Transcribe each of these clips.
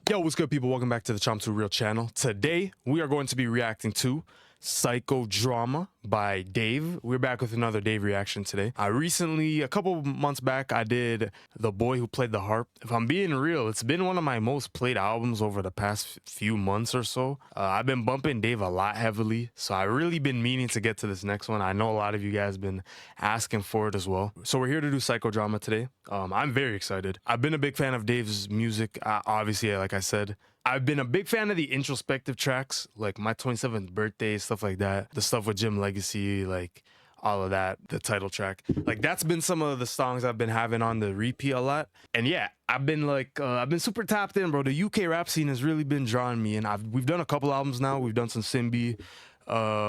Yo, what's good, people? Welcome back to the Chom 2 Real channel. Today, we are going to be reacting to Psychodrama by Dave. We're back with another Dave reaction today. A couple months back, I did The Boy Who Played the Harp. If I'm being real, it's been one of my most played albums over the past few months or so. I've been bumping Dave a lot heavily, so I really been meaning to get to this next one. I know a lot of you guys been asking for it as well. So we're here to do Psychodrama today. I'm very excited. I've been a big fan of Dave's music. Obviously, like I said, I've been a big fan of the introspective tracks, like My 27th Birthday, stuff like that. The stuff with Jim Legacy, like all of that, the title track. Like that's been some of the songs I've been having on the repeat a lot. And yeah, I've been super tapped in, bro. The UK rap scene has really been drawing me, and we've done a couple albums now. We've done some Simbi,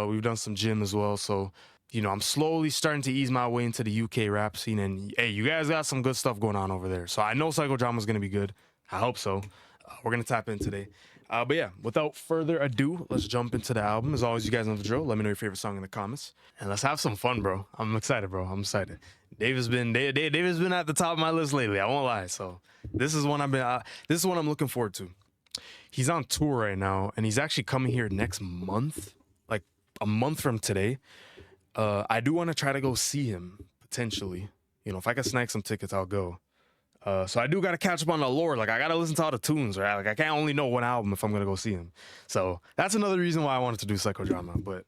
we've done some Jim as well. So, you know, I'm slowly starting to ease my way into the UK rap scene, and hey, you guys got some good stuff going on over there. So I know Psychodrama is gonna be good. I hope so. We're gonna tap in today. But yeah, without further ado, let's jump into the album. As always, you guys know the drill. Let me know your favorite song in the comments, and let's have some fun, bro. I'm excited, bro. I'm excited. Dave has been at the top of my list lately. I won't lie. So this is one this is one I'm looking forward to. He's on tour right now, and he's actually coming here next month, like a month from today. I do want to try to go see him potentially. You know, if I can snag some tickets, I'll go. So I do got to catch up on the lore. Like I got to listen to all the tunes, right? Like I can't only know one album if I'm going to go see him. So that's another reason why I wanted to do Psychodrama. But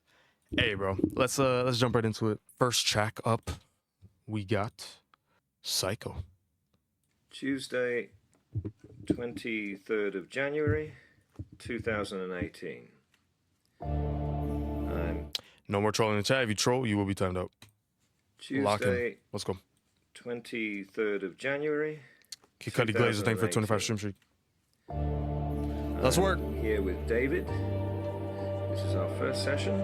hey, bro, let's jump right into it. First track up, we got Psycho. Tuesday, 23rd of January, 2018. No more trolling in the chat. If you troll, you will be timed out. Tuesday, let's go. 23rd of January. Kid Cudi Glazers, thank you for the 25 stream streak. Let's work. Here with David. This is our first session.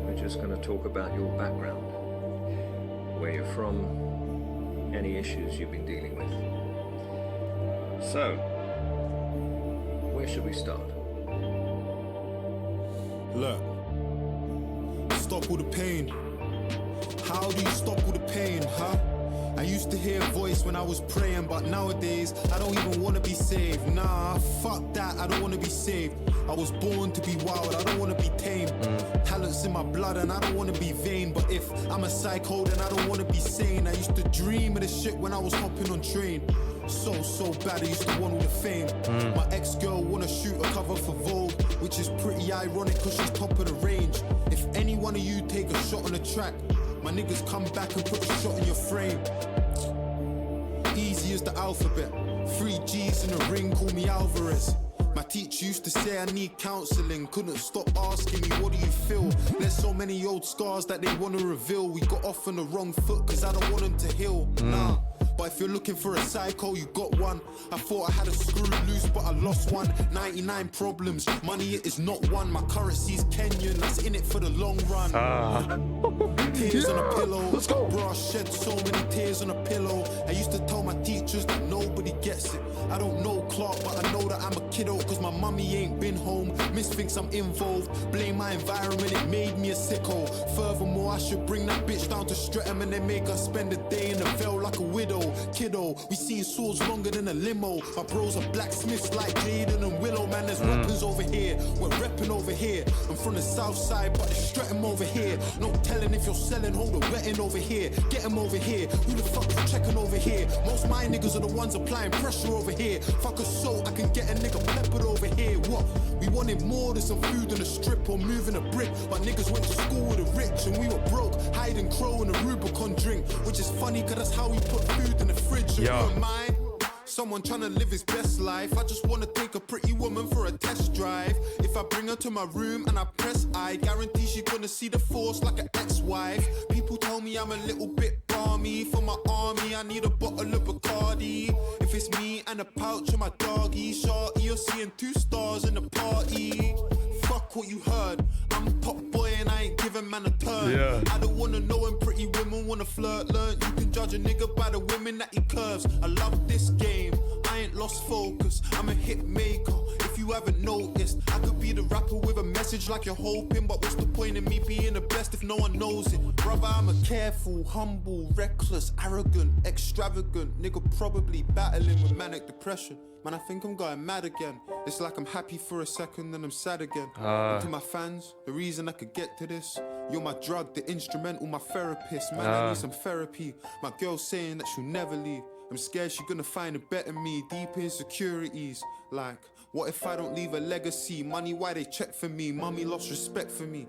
We're just going to talk about your background, where you're from, any issues you've been dealing with. So, where should we start? Look, stop all the pain. How do you stop all the pain, huh? I used to hear a voice when I was praying, but nowadays I don't even want to be saved. Nah, fuck that, I don't want to be saved. I was born to be wild, I don't want to be tame. Talent's in my blood and I don't want to be vain. But if I'm a psycho, then I don't want to be sane. I used to dream of this shit when I was hopping on train. So bad, I used to want all the fame. My ex-girl wanna shoot a cover for Vogue, which is pretty ironic cause she's top of the range. If any one of you take a shot on the track, my niggas come back and put a shot in your frame. Easy as the alphabet. 3 G's in a ring, call me Alvarez. My teacher used to say I need counselling. Couldn't stop asking me, what do you feel? There's so many old scars that they want to reveal. We got off on the wrong foot cause I don't want them to heal. Nah. But if you're looking for a psycho, you got one. I thought I had a screw loose, but I lost one. 99 problems, money it is not one. My currency's Kenyan, that's in it for the long run. Tears on a pillow. Let's go. Bro, I shed so many tears on a pillow. I used to tell my teachers that nobody gets it. I don't know Clark, but I know that I'm a kiddo, cause my mummy ain't been home. Miss thinks I'm involved. Blame my environment, it made me a sicko. Furthermore, I should bring that bitch down to Streatham and then make her spend a day in the Vale like a widow. Kiddo, we seen swords longer than a limo. My bros are blacksmiths like Jaden and Willow. Man, there's weapons over here. We're repping over here. I'm from the south side, but it's Streatham over here. No telling if you're selling, hold a wetting over here. Get him over here. Who the fuck is checking over here? Most my niggas are the ones applying pressure over here. Fuck a soul, I can get a nigga peppered over here. What? We wanted more than some food on a strip or moving a brick. But niggas went to school with the rich and we were broke. Hiding crow in a Rubicon drink. Which is funny cause that's how we put food in the fridge. And you and mine, someone trying to live his best life. I just want to take a pretty woman for a test drive. If I bring her to my room and I press I guarantee she's gonna see the force like an ex-wife. People tell me I'm a little bit balmy. For my army I need a bottle of Bacardi. If it's me and a pouch of my doggy, shorty, you're seeing 2 stars in the party. Fuck what you heard, I'm pop boy and I ain't giving man a turn. I don't wanna know when pretty women wanna flirt. Learn you can judge a nigga by the women that he curves. I love this game, I ain't lost focus. I'm a hit maker, if you haven't noticed. I could be the rapper with a message like you're hoping, but what's the point in me being the best if no one knows it? Brother, I'm a careful, humble, reckless, arrogant, extravagant nigga, probably battling with manic depression. Man, I think I'm going mad again. It's like I'm happy for a second, then I'm sad again. And to my fans, the reason I could get to this, you're my drug, the instrumental, my therapist. Man, I need some therapy. My girl's saying that she'll never leave. I'm scared she's gonna find a better me. Deep insecurities, like, what if I don't leave a legacy? Money, why they check for me? Mommy lost respect for me.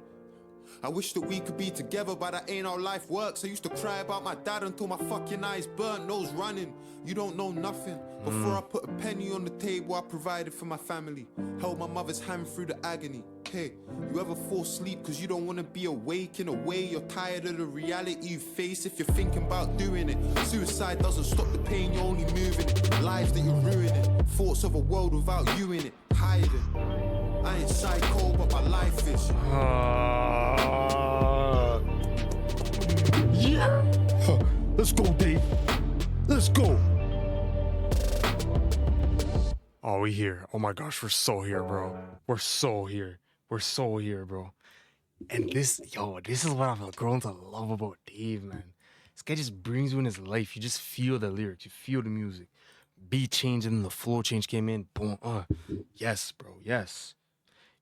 I wish that we could be together, but that ain't how life works. I used to cry about my dad until my fucking eyes burnt, nose running. You don't know nothing. Before I put a penny on the table, I provided for my family. Held my mother's hand through the agony. Hey, you ever fall asleep cause you don't wanna be awake? In a way, you're tired of the reality you face if you're thinking about doing it. Suicide doesn't stop the pain, you're only moving it. Lives that you're ruining. Thoughts of a world without you in it. Hiding. I ain't psycho, but my life is. Yeah. Let's go, Dave. Let's go. Oh, we here. Oh my gosh, we're so here, bro. We're so here. We're so here, bro. And this is what I've grown to love about Dave, man. This guy just brings you in his life. You just feel the lyrics. You feel the music. Beat change and the flow change came in. Boom. Yes, bro. Yes.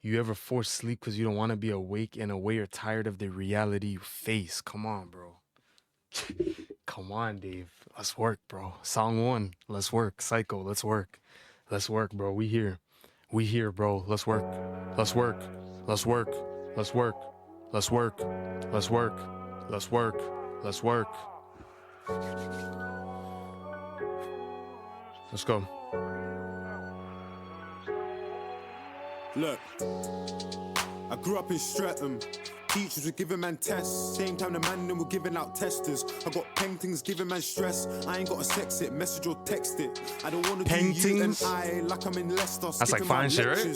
You ever force sleep because you don't want to be awake in a way you're tired of the reality you face? Come on, bro. Come on, Dave. Let's work, bro. Song 1. Let's work. Psycho. Let's work. Let's work, bro. We here. We here, bro. Let's work. Let's work. Let's work. Let's work. Let's work. Let's work. Let's work. Let's work. Let's go. Look, I grew up in Streatham. Teachers were giving man tests. Same time the man them were giving out testers. I got paintings giving man stress. I ain't gotta sex it, message or text it. I don't wanna do you and I like I'm in Leicester. That's like fine shit, right?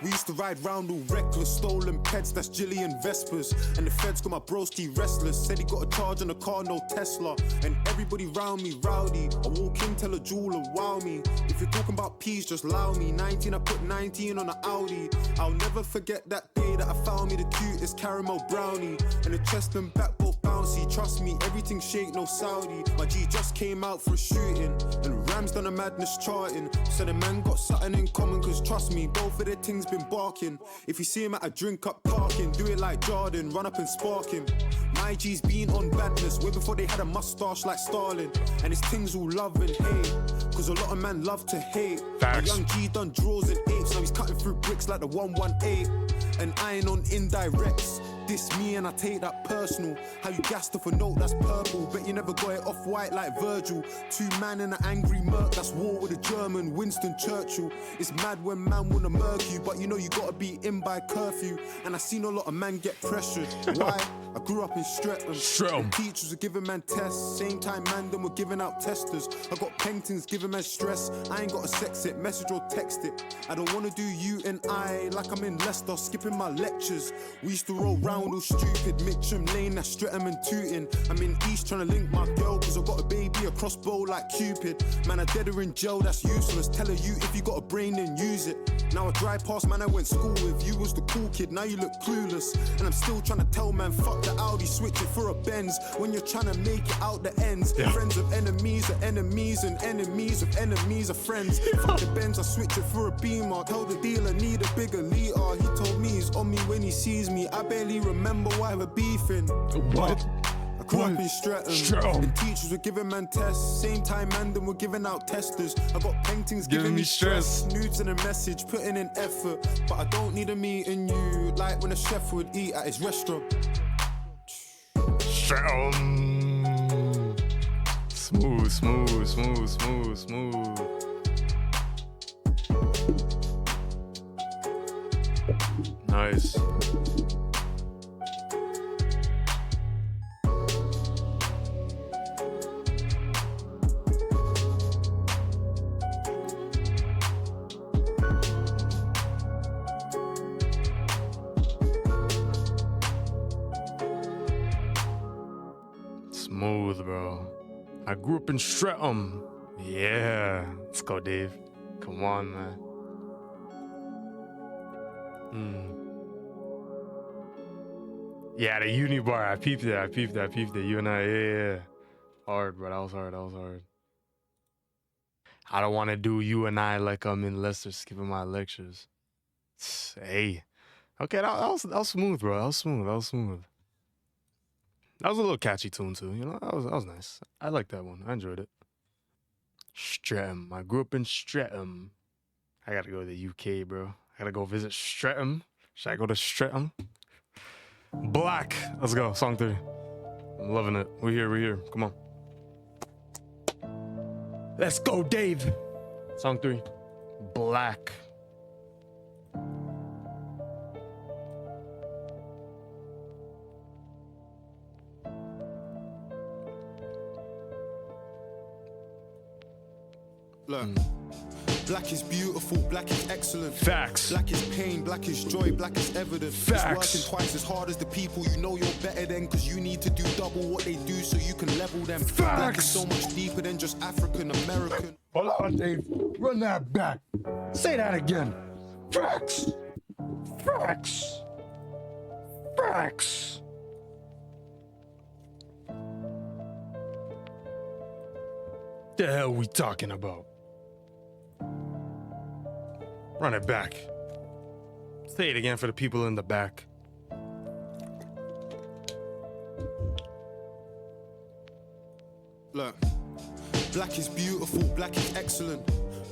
We used to ride round all reckless, stolen pets, that's Jillian Vespers. And the feds got my broski restless. Said he got a charge on a car, no Tesla. And everybody round me rowdy. I walk in, tell a jeweler, wow me. If you're talking about peace, just allow me. 19, I put 19 on an Audi. I'll never forget that day that I found me the cutest caramel brownie. And the chest and back both bouncy. Trust me, everything shake, no Saudi. My G just came out for a shooting. And Ram's done a madness charting. So the man got something in common, cause trust me, both of their things been barking. If you see him at a drink up parking, do it like Jordan, run up and spark him. My G's been on badness way before they had a mustache like Stalin. And his things all love and hate, cause a lot of men love to hate. Facts. My young G done draws and apes, now he's cutting through bricks like the 118. And I ain't on indirects. Diss me and I take that personal. How you gassed off a note that's purple, bet you never got it off white like Virgil. 2 man in an angry murk, that's war with a German, Winston Churchill. It's mad when man wanna murk you, but you know you gotta be in by curfew. And I seen a lot of man get pressured. Why? I grew up in Streatham. Teachers were giving man tests. Same time man them were giving out testers. I got paintings giving man stress. I ain't gotta sex it, message or text it. I don't wanna do you and I like I'm in Leicester, skipping my lectures. We used to roll round all stupid, Mitcham Lane, that's Streatham and Tooting. I'm in East trying to link my girl, cause I got a baby, a crossbow like Cupid. Man, I dead her in jail, that's useless. Tell her you, if you got a brain, then use it. Now I drive past, man, I went school with. You was the cool kid, now you look clueless. And I'm still trying to tell man, fuck the Audi, switch it for a Benz. When you're trying to make it out the ends. Yeah. Friends of enemies are enemies, and enemies of enemies are friends. Fuck the Benz, I switch it for a Beamer. Tell the dealer, need a bigger liter. He told me he's on me when he sees me. I barely remember why we're beefing. What? I grew up in Streatham. And teachers were giving man tests. Same time man them were giving out testers. I got paintings giving me stress. Nudes and a message, putting in effort. But I don't need a meeting you, like when a chef would eat at his restaurant. Smooth, smooth, smooth, smooth, smooth. Nice. Smooth, bro. I grew up in Streatham. Yeah. Let's go, Dave. Come on, man. Yeah, the uni bar. I peeped it. I peeped it. You and I, yeah. Hard, bro. That was hard. I don't want to do you and I like I'm in Leicester skipping my lectures. Hey. Okay, that was smooth, bro. That was smooth. That was smooth. That was a little catchy tune too. You know, that was nice. I like that one. I enjoyed it. Streatham. I grew up in Streatham. I gotta go to the UK, bro. I gotta go visit Streatham. Should I go to Streatham? Black. Let's go. Song 3. I'm loving it. We're here. We're here. Come on. Let's go, Dave. Song 3. Black. Look. Black is beautiful, black is excellent. Facts. Black is pain, black is joy, black is evident. Facts. It's working twice as hard as the people you know you're better than, cause you need to do double what they do so you can level them. Facts. Black is so much deeper than just African American. Hold on, Dave. Run that back. Say that again. Facts. Facts. Facts. The hell we talking about? Run it back. Say it again for the people in the back. Look, black is beautiful, black is excellent.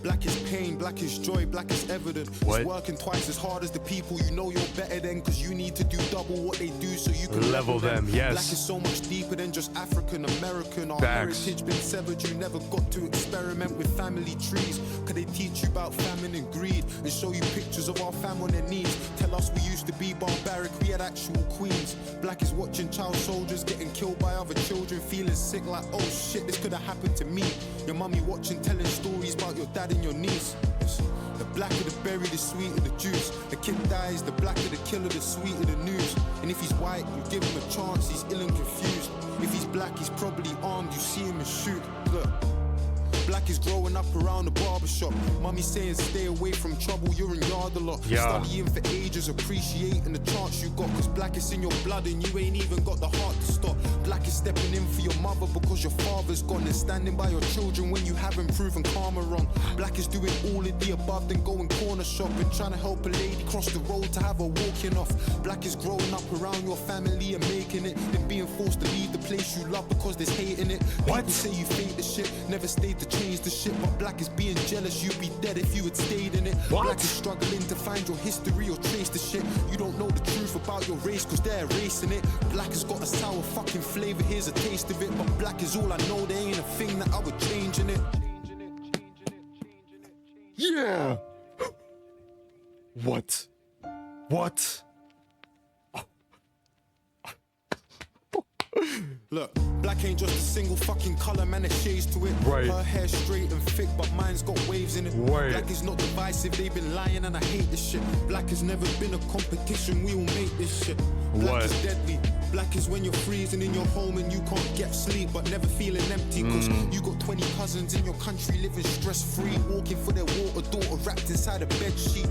Black is pain, black is joy, black is evident. What? It's working twice as hard as the people you know you're better than, cause you need to do double what they do so you can Level them, yes. Black is so much deeper than just African American. Our Facts. heritage been severed, you never got to experiment with family trees. Could they teach you about famine and greed and show you pictures of our fam on their knees? Tell us we used to be barbaric, we had actual queens. Black is watching child soldiers getting killed by other children, feeling sick like, oh shit, this could have happened to me. Your mummy watching, telling stories about your dad and your niece. The blacker the berry, the sweeter the juice. The kid dies, the blacker the killer, the sweeter the news. And if he's white, you give him a chance, he's ill and confused. If he's black, he's probably armed, you see him and shoot. Look. Black is growing up around the barbershop. Mommy saying stay away from trouble, you're in yard a lot. Yeah. Studying for ages, appreciating the chance you got. Cause black is in your blood and you ain't even got the heart to stop. Black is stepping in for your mother because your father's gone. And standing by your children when you haven't proven karma wrong. Black is doing all of the above, then going corner shopping. Trying to help a lady cross the road to have her walking off. Black is growing up around your family and making it. Then being forced to leave the place you love because there's hate in it. What? People say you fake the shit, never stayed to change the shit. But black is being jealous, you'd be dead if you had stayed in it. What? Black is struggling to find your history or trace the shit. You don't know the truth about your race cause they're erasing it. Black has got a sour fucking flavor, here's a taste of it. But black is all I know, there ain't a thing that I would change in it. Yeah. What? What? Look, black ain't just a single fucking colour, man, there's shades to it. Right. Her hair straight and thick, but mine's got waves in it. Right. Black is not divisive, they've been lying and I hate this shit. Black has never been a competition, we all make this shit. Black What? is deadly. Black is when you're freezing in your home and you can't get sleep, but never feeling empty. Cause you got 20 cousins in your country living stress-free, walking for their water, daughter wrapped inside a bed sheet.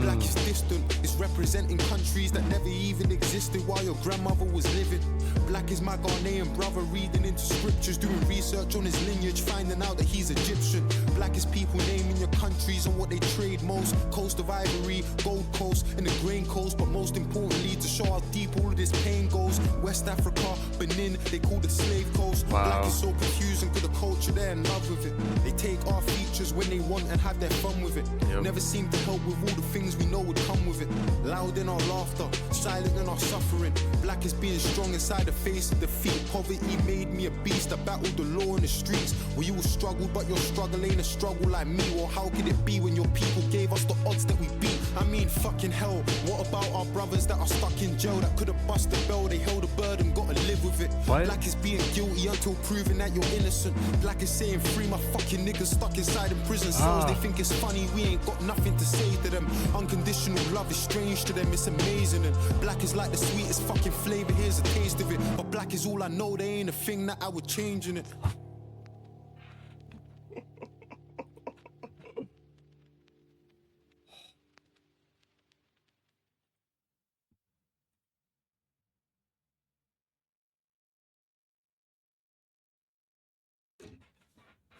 Black is distant, it's representing countries that never even existed while your grandmother was living. Black is my Ghanaian brother reading into scriptures, doing research on his lineage, finding out that he's Egyptian. Black is people naming your countries and what they trade most. Coast of Ivory, Gold Coast, and the Grain Coast. But most importantly, to show how deep all of this pain goes. West Africa, Benin, they call the slave coast. Wow. Black is so confusing because the culture, they're in love with it. They take our features when they want and have their fun with it. Yep. Never seem to help with all the things we know would come with it. Loud in our laughter, silent in our suffering. Black is being strong inside the face of defeat. Poverty made me a beast. I battled the law in the streets. We all struggled, but your struggle ain't a struggle like me. Or how could it be when your people gave us the odds that we beat? I mean, fucking hell. What about our brothers that are stuck in jail that could have bust the bell? They held a burden, gotta live with it. What? Black is being guilty until proven that you're innocent. Black is saying free my fucking niggas stuck inside in prison cells. They think it's funny, we ain't got nothing to say to them. Unconditional love is strange to them, it's amazing. And black is like the sweetest fucking flavor, here's a taste of it. But black is all I know, there ain't a thing that I would change in it.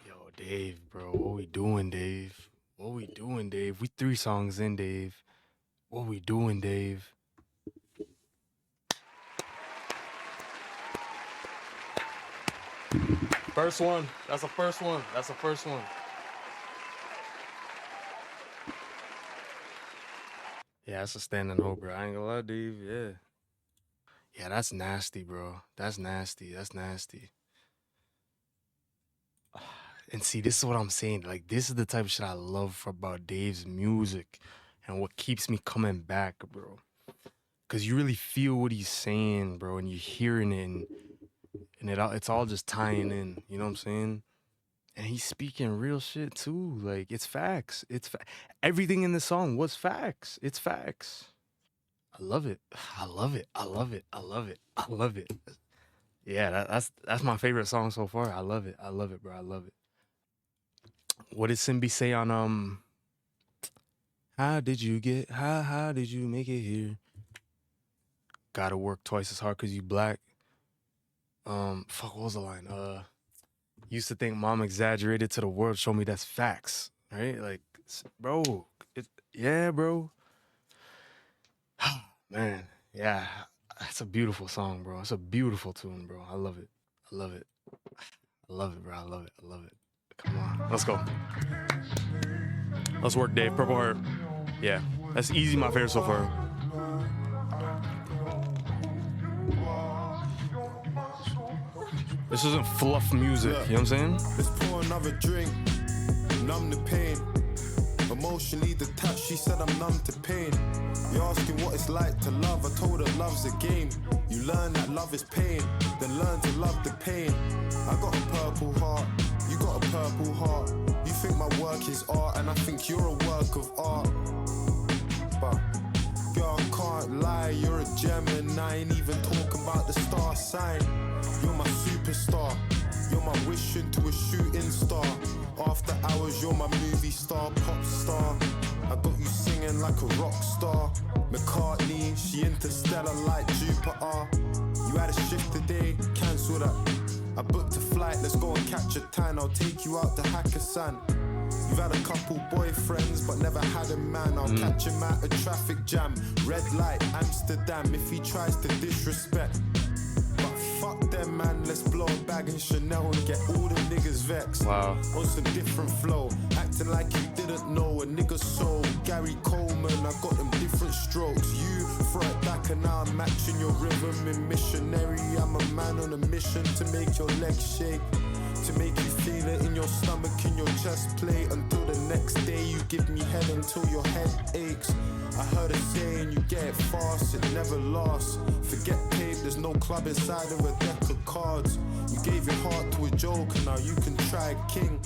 Yo, Dave, bro. What we doing, Dave? What we doing, Dave? We 3 songs in, Dave. What we doing, Dave? First one. That's the first one. That's the first one. Yeah, that's a standing hoe, bro. I ain't gonna lie, Dave. Yeah. Yeah, that's nasty, bro. That's nasty. That's nasty. And see, this is what I'm saying. Like, this is the type of shit I love about Dave's music and what keeps me coming back, bro. Because you really feel what he's saying, bro, and you're hearing it, and it's all just tying in. You know what I'm saying? And he's speaking real shit, too. Like, it's facts. Everything in the song was facts. It's facts. I love it. I love it. I love it. I love it. I love it. Yeah, that's my favorite song so far. I love it. I love it, bro. I love it. What did Simbi say on how did you make it here? Gotta work twice as hard because you black. Fuck, what was the line? Used to think mom exaggerated to the world, show me that's facts. Right? Like, bro, yeah, bro. Man, yeah. That's a beautiful song, bro. It's a beautiful tune, bro. I love it. I love it. I love it, bro. I love it. I love it. Come on. Let's go. Let's work, Dave. Purple Heart. Yeah. That's easy, my favorite so far. This isn't fluff music, you know what I'm saying? Let's pour another drink, numb the pain. Emotionally detached, she said I'm numb to pain. You're asking what it's like to love, I told her love's a game. You learn that love is pain, then learn to love the pain. I got a purple heart, you got a purple heart. You think my work is art, and I think you're a work of art. But girl, I can't lie, you're a gem, and I ain't even talking about the star sign. You're my superstar, you're my wish into a shooting star. After hours, you're my movie star, pop star. I got you singing like a rock star. McCartney, she interstellar like Jupiter. You had a shift today, cancel that. I booked a flight, let's go and catch a tan. I'll take you out to Hakkasan. You've had a couple boyfriends, but never had a man. I'll catch him at a traffic jam. Red light, Amsterdam, if he tries to disrespect. But fuck them, man, let's blow a bag in Chanel and get all the niggas vexed. Wow. On some different flow, acting like you didn't know a nigga's soul. Gary Coleman, I got them different strokes. You throw it back and now I'm matching your rhythm in missionary. I'm a man on a mission to make your legs shake, to make you feel it in your stomach, in your chest plate. Until the next day you give me head until your head aches. I heard a saying, you get it fast, it never lasts. Forget paid, there's no club inside of a deck of cards. You gave your heart to a joke and now you can try a king.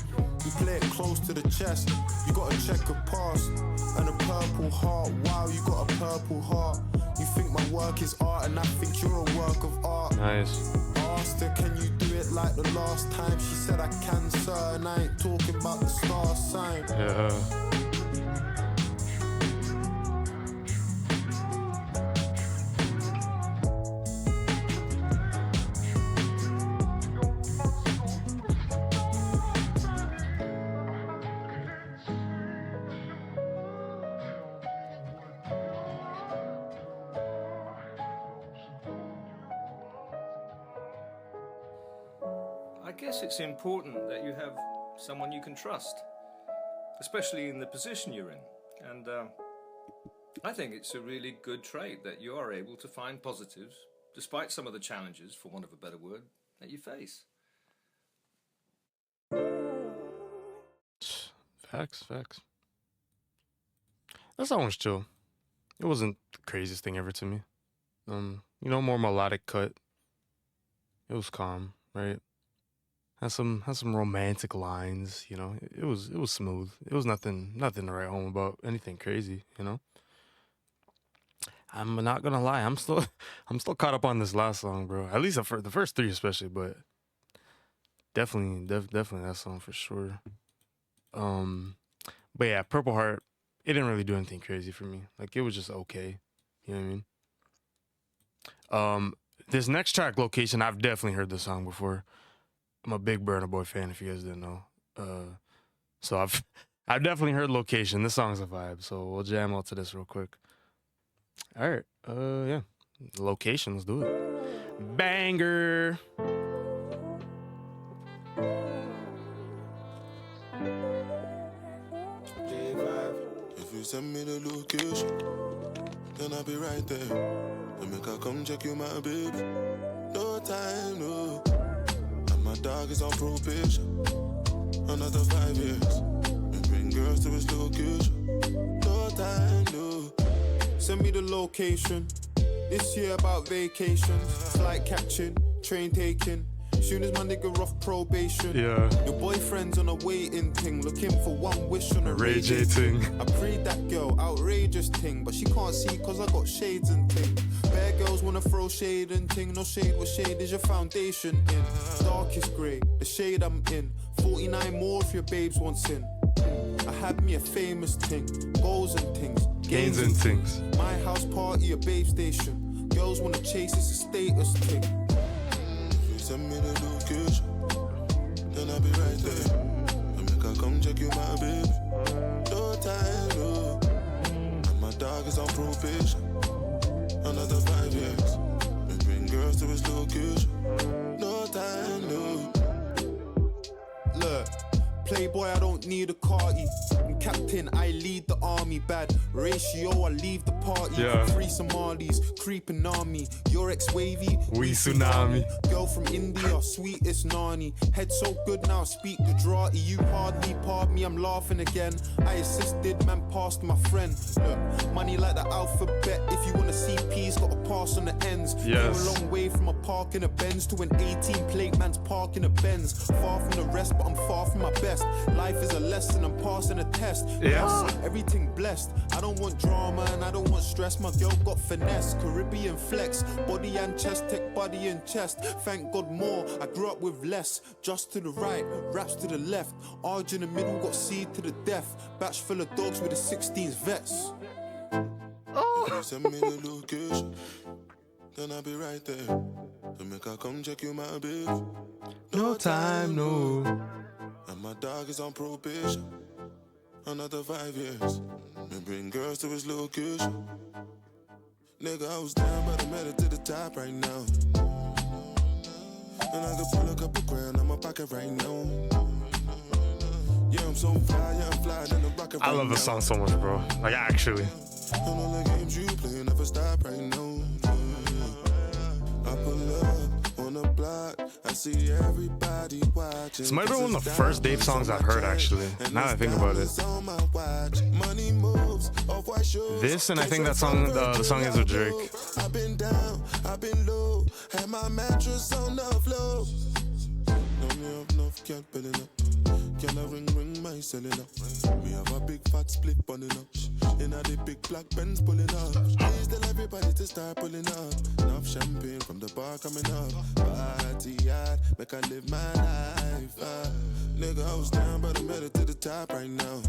You play it close to the chest, you got a checker past. And a purple heart, wow, you got a purple heart. You think my work is art and I think you're a work of art. Nice. I asked her, can you do it like the last time? She said I can, sir, and I ain't talking about the star sign. Yeah. I guess it's important that you have someone you can trust, especially in the position you're in. And I think it's a really good trait that you are able to find positives, despite some of the challenges, for want of a better word, that you face. Facts. That song was chill. It wasn't the craziest thing ever to me. More melodic cut. It was calm, right? Had some romantic lines, It was smooth. It was nothing to write home about, anything crazy, I'm not gonna lie, I'm still caught up on this last song, bro. At least the first 3 especially, but definitely that song for sure. But yeah, Purple Heart, it didn't really do anything crazy for me. Like, it was just okay. You know what I mean? This next track, Location, I've definitely heard this song before. I'm a big Burna Boy fan, if you guys didn't know. So I've definitely heard Location. This song's a vibe, so we'll jam out to this real quick. All right, yeah, Location, let's do it. Banger. If you send me the location, then I'll be right there. And make her come check you, my baby. No time, no. And my dog is on probation. Another 5 years. And bring girls to his location. No time, no. Send me the location. This year about vacations. Flight catching, train taking. Soon as my nigga off probation. Yeah. Your boyfriend's on a waiting thing, looking for one wish on a Ray J ting. I prayed that girl, outrageous thing, but she can't see cause I got shades and ting. Bare girls wanna throw shade and ting, no shade, what shade is your foundation in? Darkest grey, the shade I'm in. 49 more if your babes want sin. I had me a famous ting, goals and things, Gains and things. My house party, a babe station. Girls wanna chase, it's a status thing. Send me the location, then I'll be right there. And make her come check you, my baby. No time, no. And my dog is on probation. Another 5 years. And bring girls to his location. No time, no. Look, playboy, I don't need a carty. I'm captain, I lead the army. Bad ratio, I leave the party. Yeah. Free Somalis, creeping army. Your ex-wavy, We tsunami. Girl from India, sweetest Nani. Head so good now, speak Gujarati. You hardly pardon me, I'm laughing again. I assisted, man passed my friend. Look, money like the alphabet. If you wanna see P's, gotta pass on the ends. Yes. Came a long way from a park in a Benz to an 18 plate man's park in a Benz. Far from the rest, but I'm far from my best. Life is a lesson, I'm passing a test. Yeah. Yes, everything blessed. I don't want drama and I don't want stress. My girl got finesse, Caribbean flex. Body and chest, tech body and chest. Thank God more, I grew up with less. Just to the right, raps to the left. Arge in the middle, got seed to the death. Batch full of dogs with the 16s vets. If you send me the location, then I'll be right there. And make her come check you, my baby. No time, no. And my dog is on probation. Another 5 years. And bring girls to his location. Nigga, I was down, but I made it to the top right now. And I can pull a couple grand on my pocket right now. Yeah, I'm so fly, yeah, I'm flying in the rocket right I love now. this song so much, bro. Like, actually. And all the games you play never stop right now. I pull up on the block, I see everybody watching. This might have been one of the first Dave songs I've heard, actually. Now that I think about it. Money moves, off-white shoes. This, and I think that song, the song is with Drake. I've been down, I've been low, had my mattress on the floor. No, me have enough, can't build it up. Can I ring my cellular? Me have a big fat split pulling up. In a the big black Benz pulling up. Please tell everybody to start pulling up. Enough champagne from the bar coming up. Party hard, make I live my life. Nigga, I was down, but I made it to the top right now.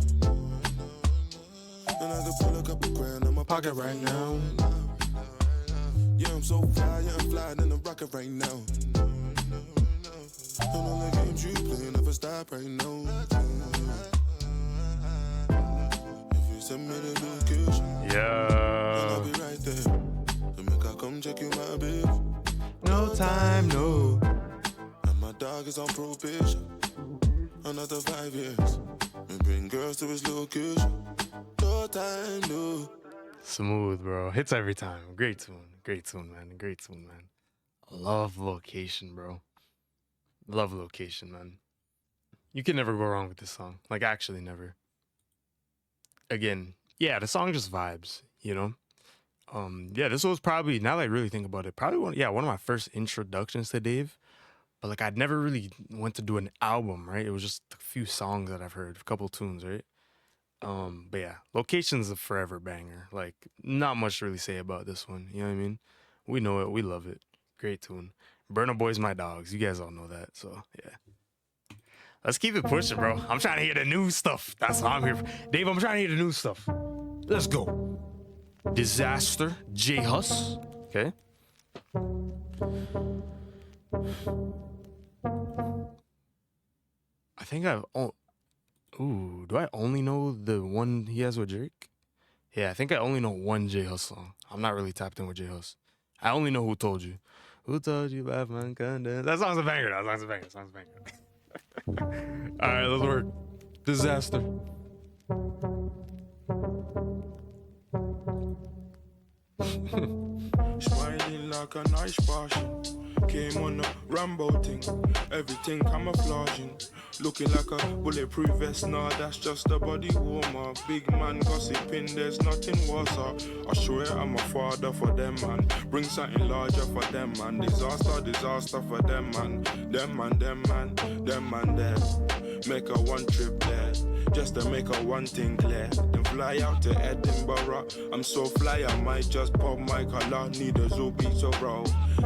And I can pull a couple grand on my pocket right now. Yeah, I'm so fly, yeah, I'm flying in the rocket right now. And all the games you play never stop right now. If you send me the location, then I'll Yeah. be right there. And make her come check you, my baby. No time, no. And my dog is on probation. Another 5 years. And bring girls to his location. No time, no. Smooth, bro. Hits every time. Great tune, man. Great tune, man. Love Location, bro. Love Location, man. You can never go wrong with this song. Like, actually never. Again, yeah, the song just vibes, you know? Yeah, this was probably, now that I really think about it, probably one of my first introductions to Dave. But like, I'd never really went to do an album, right? It was just a few songs that I've heard, a couple tunes, right? But yeah, Location's a forever banger. Like, not much to really say about this one. You know what I mean? We know it. We love it. Great tune. Burna Boy's my dogs. You guys all know that. So yeah. Let's keep it pushing, bro. I'm trying to hear the new stuff. That's what I'm here for. Dave, I'm trying to hear the new stuff. Let's go. Disaster, J Hus. Okay. I think I've. Ooh, do I only know the one he has with Drake? Yeah, I think I only know one J Hus song. I'm not really tapped in with J Hus. I only know Who Told You. Who told you about my condoms? That song's a banger. That song's a banger. That song's a banger. All right, let's work. Disaster. Smiling like a nice passion. Came on a Rambo thing. Everything camouflaging. Looking like a bulletproof vest. Nah, that's just a body warmer. Big man gossiping, there's nothing worse. I swear I'm a father for them, man. Bring something larger for them, man. Disaster, disaster for them, man. Them man, them man, them man there. Make a one trip there, just to make a one thing clear. Then fly out to Edinburgh. I'm so fly, I might just pop my collar. Need a zoo pizza, bro.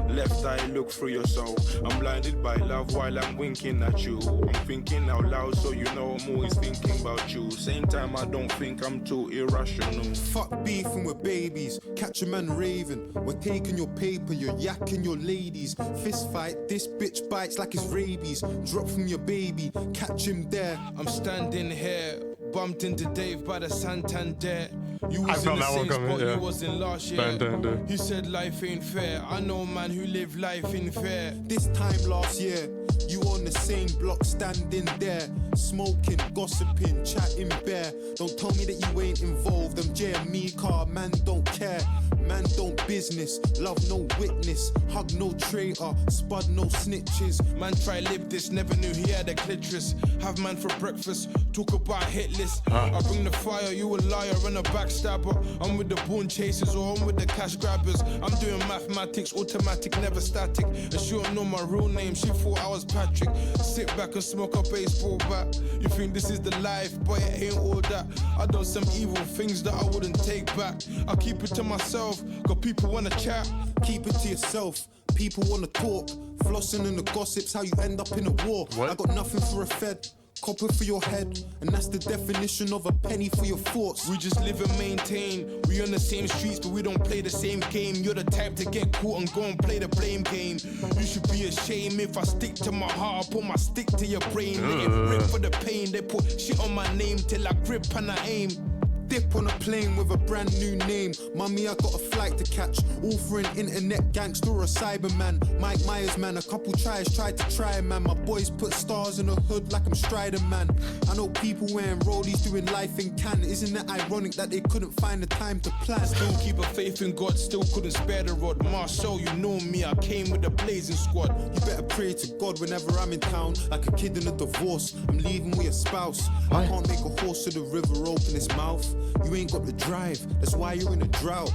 Left eye look through your soul. I'm blinded by love while I'm winking at you. I'm thinking out loud, so you know I'm always thinking about you. Same time, I don't think I'm too irrational. Fuck beefing with babies, catch a man raving. We're taking your paper, you're yakking your ladies. Fist fight, this bitch bites like it's rabies. Drop from your baby, catch him there. I'm standing here, bumped into Dave by the Santander. You I was felt in the that one same coming, spot yeah. you was in last year. Santander. He said life ain't fair. I know a man who live life in fair. This time last year, you on the same block standing there. Smoking, gossiping, chatting bare. Don't tell me that you ain't involved. I'm J and me car, man don't care. Man don't business, love no witness. Hug no traitor, spud no snitches. Man try live this, never knew he had a clitoris. Have man for breakfast, talk about hit list. I bring the fire, you a liar and a backstabber. I'm with the born chasers or I'm with the cash grabbers. I'm doing mathematics, automatic, never static. And she don't know my real name, she thought I was Patrick. Sit back and smoke a baseball bat. You think this is the life, but it ain't all that. I done some evil things that I wouldn't take back. I keep it to myself, got people wanna chat. Keep it to yourself, people wanna talk. Flossing in the gossips, how you end up in a war. What? I got nothing for a fed, copper for your head. And that's the definition of a penny for your thoughts. We just live and maintain. We on the same streets, but we don't play the same game. You're the type to get caught and go and play the blame game. You should be ashamed if I stick to my heart. I put my stick to your brain. Let it rip for the pain. They put shit on my name till I grip and I aim. Dip on a plane with a brand new name. Mummy, I got a flight to catch. All for an internet gangster or a cyberman. Mike Myers, man, a couple tries tried to try, man. My boys put stars in the hood like I'm Strider, man. I know people wearing rollies doing life in Cannes. Isn't it ironic that they couldn't find the time to plan? Still keep a faith in God, still couldn't spare the rod. Marshall, you know me, I came with the blazing squad. You better pray to God whenever I'm in town. Like a kid in a divorce, I'm leaving with a spouse. I can't make a horse to the river open its mouth. You ain't got the drive, that's why you're in a drought.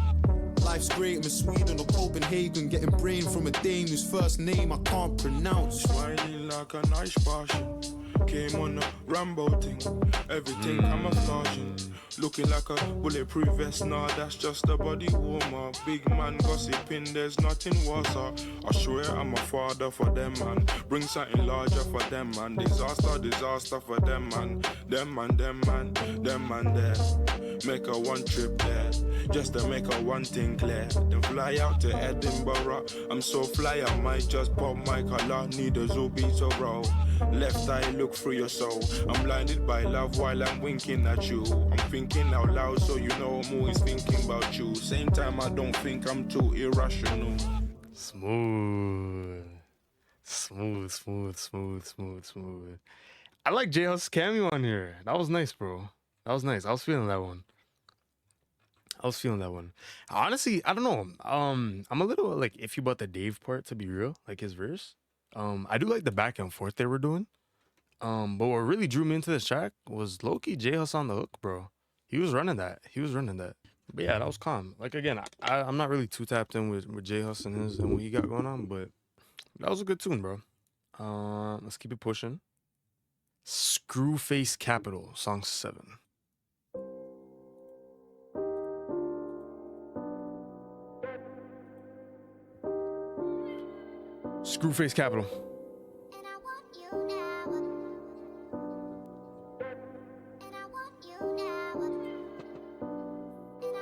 Life's great, I'm in Sweden or Copenhagen. Getting brain from a dame whose first name I can't pronounce. Smiling like a nice passion. Came on a Rambo thing. Everything camouflaging. Looking like a bulletproof vest. Nah, that's just a body warmer. Big man gossiping, there's nothing worse. I swear I'm a father for them, man. Bring something larger for them, man. Disaster, disaster for them, man. Them man, them man, them man there. Make a one trip there, just to make a one thing clear. Then fly out to Edinburgh. I'm so fly, I might just pop my collar. Need a zoo pizza, bro. Left eye look through your soul. I'm blinded by love while I'm winking at you. I'm thinking out loud, so you know I'm always thinking about you. Same time, I don't think I'm too irrational. Smooth. I like J Hus cameo on here. That was nice, bro. That was nice. I was feeling that one. Honestly, I don't know. I'm a little like iffy about the Dave part, to be real. Like his verse. I do like the back and forth they were doing. But what really drew me into this track was low-key J Hus on the hook, bro. He was running that. But yeah, that was calm. Like again, I'm not really too tapped in with J Hus and what he got going on, but that was a good tune, bro. Let's keep it pushing. Screwface Capital, song 7. Screwface Capital. And I want you now. And I want you now. And I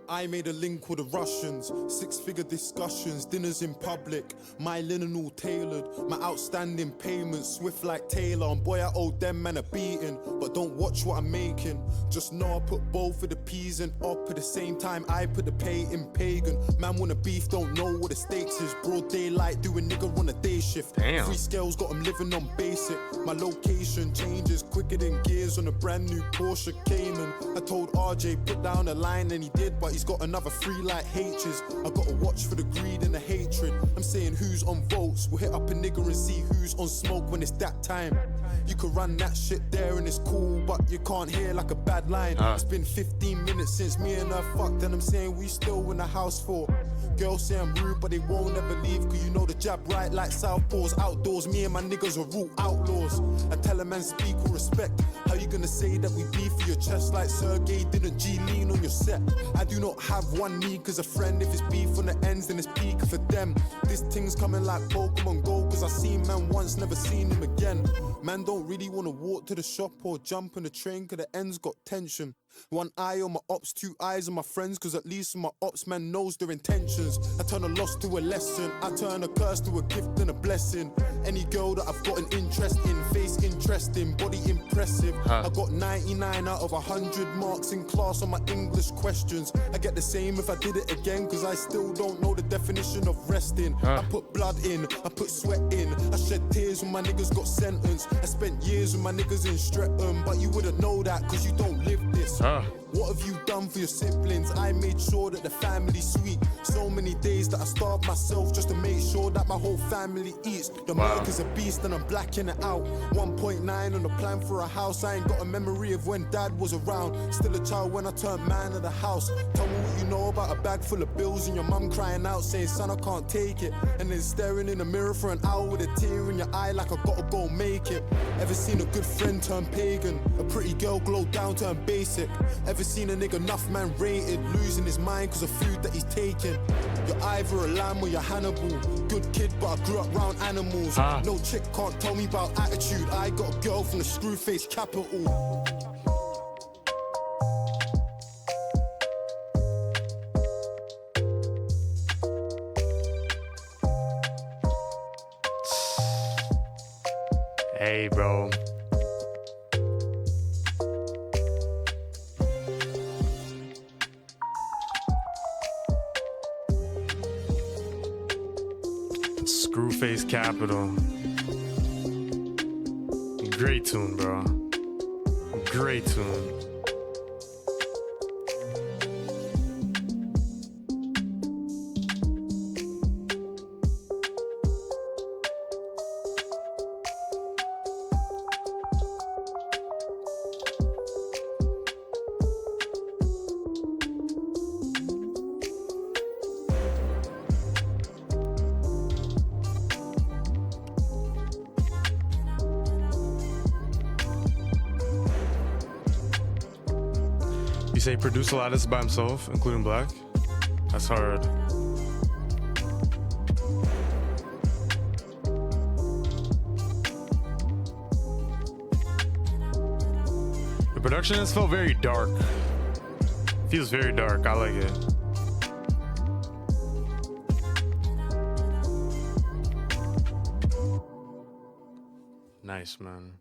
I made a link with the Russians, 6-figure discussions, dinners in public, my linen all tailored, my outstanding payments swift like Taylor, and boy I owe them man a beating, but don't watch what I'm making, just know I put both of the P's and up at the same time I put the pay in pagan, man wanna beef, don't know what the stakes is, broad daylight doing nigga on a day shift, Damn. 3 scales got 'em living on basic, my location changes quicker than gears on a brand new Porsche Cayman, I told RJ put down a line and he did, but he's got another 3 like H's. I gotta watch for the greed and the hatred. I'm saying who's on votes. We'll hit up a nigga and see who's on smoke when it's that time. You can run that shit there and it's cool, but you can't hear like a bad line. It's been 15 minutes since me and her fucked, and I'm saying we still in the house for. Girls say I'm rude, but they won't ever leave, cause you know the jab right like southpaws. Outdoors, me and my niggas are root outlaws. I tell a man speak with respect. How you gonna say that we beef for your chest like Sergey didn't G-lean on your set? I do not have one me cause a friend. If it's beef on the ends, then it's peak for them. This thing's coming like Pokemon Go, cause I seen man once, never seen him again. Man don't really wanna walk to the shop or jump on the train, cause the ends got tension. One eye on my ops, 2 eyes on my friends, cause at least my ops man knows their intentions. I turn a loss to a lesson, I turn a curse to a gift and a blessing. Any girl that I've got an interest in, face interesting, body impressive. I got 99 out of 100 marks in class on my English questions. I get the same if I did it again, cause I still don't know the definition of resting. I put blood in, I put sweat in, I shed tears when my niggas got sentenced. I spent years with my niggas in Streatham, but you wouldn't know that cause you don't live this. What have you done for your siblings? I made sure that the family's sweet. So many days that I starved myself just to make sure that my whole family eats. The milk is a beast and I'm blacking it out. 1.9 on the plan for a house. I ain't got a memory of when dad was around. Still a child when I turned man of the house. Tell me what you know about a bag full of bills and your mum crying out saying, son, I can't take it. And then staring in the mirror for an hour with a tear in your eye like I gotta go make it. Ever seen a good friend turn pagan? A pretty girl glow down, turn basic? Ever seen a nigga enough man rated, losing his mind cause of food that he's taking? You're either a lamb or you're Hannibal. Good kid but I grew up round animals. No chick can't tell me about attitude. I got a girl from the SCREWFACE capital. Hey, bro. SCREWFACE Capital. Great tune, bro. Great tune. You say he produced a lot of this by himself, including Black? That's hard. The production has felt very dark. Feels very dark. I like it. Nice, man.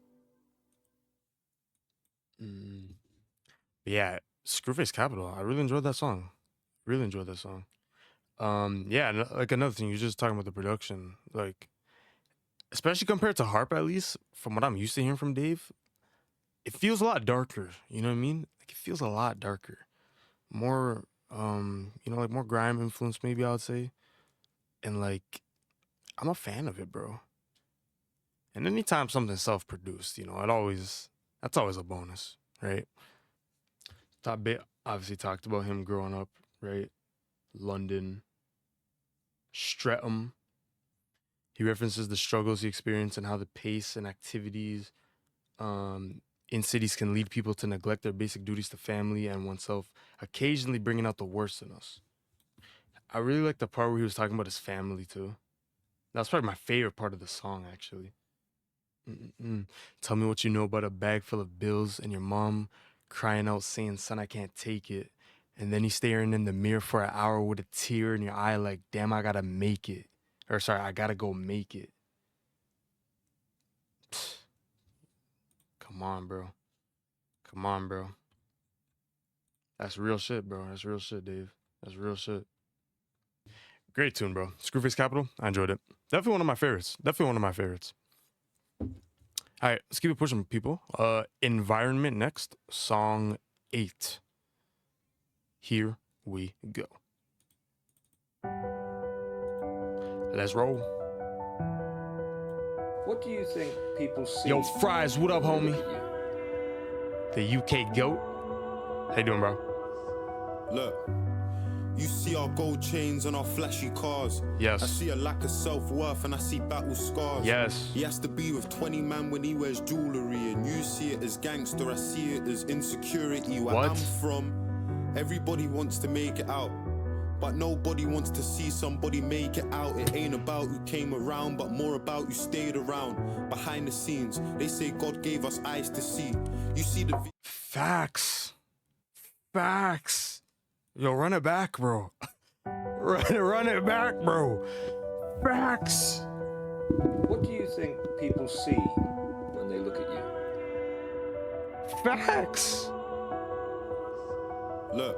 Yeah, SCREWFACE Capital. I really enjoyed that song. Really enjoyed that song. Yeah, like another thing, you're just talking about the production, like, especially compared to Harp, at least from what I'm used to hearing from Dave, it feels a lot darker. You know what I mean? Like it feels a lot darker, more, like more grime influence, maybe I would say, and like, I'm a fan of it, bro. And anytime something's self-produced, that's always a bonus, right? Top bit obviously talked about him growing up, right? London, Streatham. He references the struggles he experienced and how the pace and activities in cities can lead people to neglect their basic duties to family and oneself, occasionally bringing out the worst in us. I really like the part where he was talking about his family too. That's probably my favorite part of the song, actually. Tell me what you know about a bag full of bills and your mom crying out saying, son, I can't take it. And then you staring in the mirror for an hour with a tear in your eye like, damn, I gotta make it. Or sorry, I gotta go make it. Come on, bro. Come on, bro. That's real shit, bro. That's real shit, Dave. That's real shit. Great tune, bro. Screwface Capital. I enjoyed it. Definitely one of my favorites. Definitely one of my favorites. All right, let's keep it pushing, people. Environment next. Song 8. Here we go. Let's roll. What do you think people see? Yo, Fries, what up, when they homie? look at you? The UK GOAT. How you doing, bro? Look, you see our gold chains and our flashy cars. Yes. I see a lack of self-worth and I see battle scars. Yes. He has to be with 20 man when he wears jewelry, and you see it as gangster, I see it as insecurity. Where What? I'm from, everybody wants to make it out, but nobody wants to see somebody make it out. It ain't about who came around, but more about who stayed around. Behind the scenes, they say God gave us eyes to see. You see the Facts. Facts. Yo, run it back, bro. run it back, bro. Facts. What do you think people see when they look at you? Facts. Look,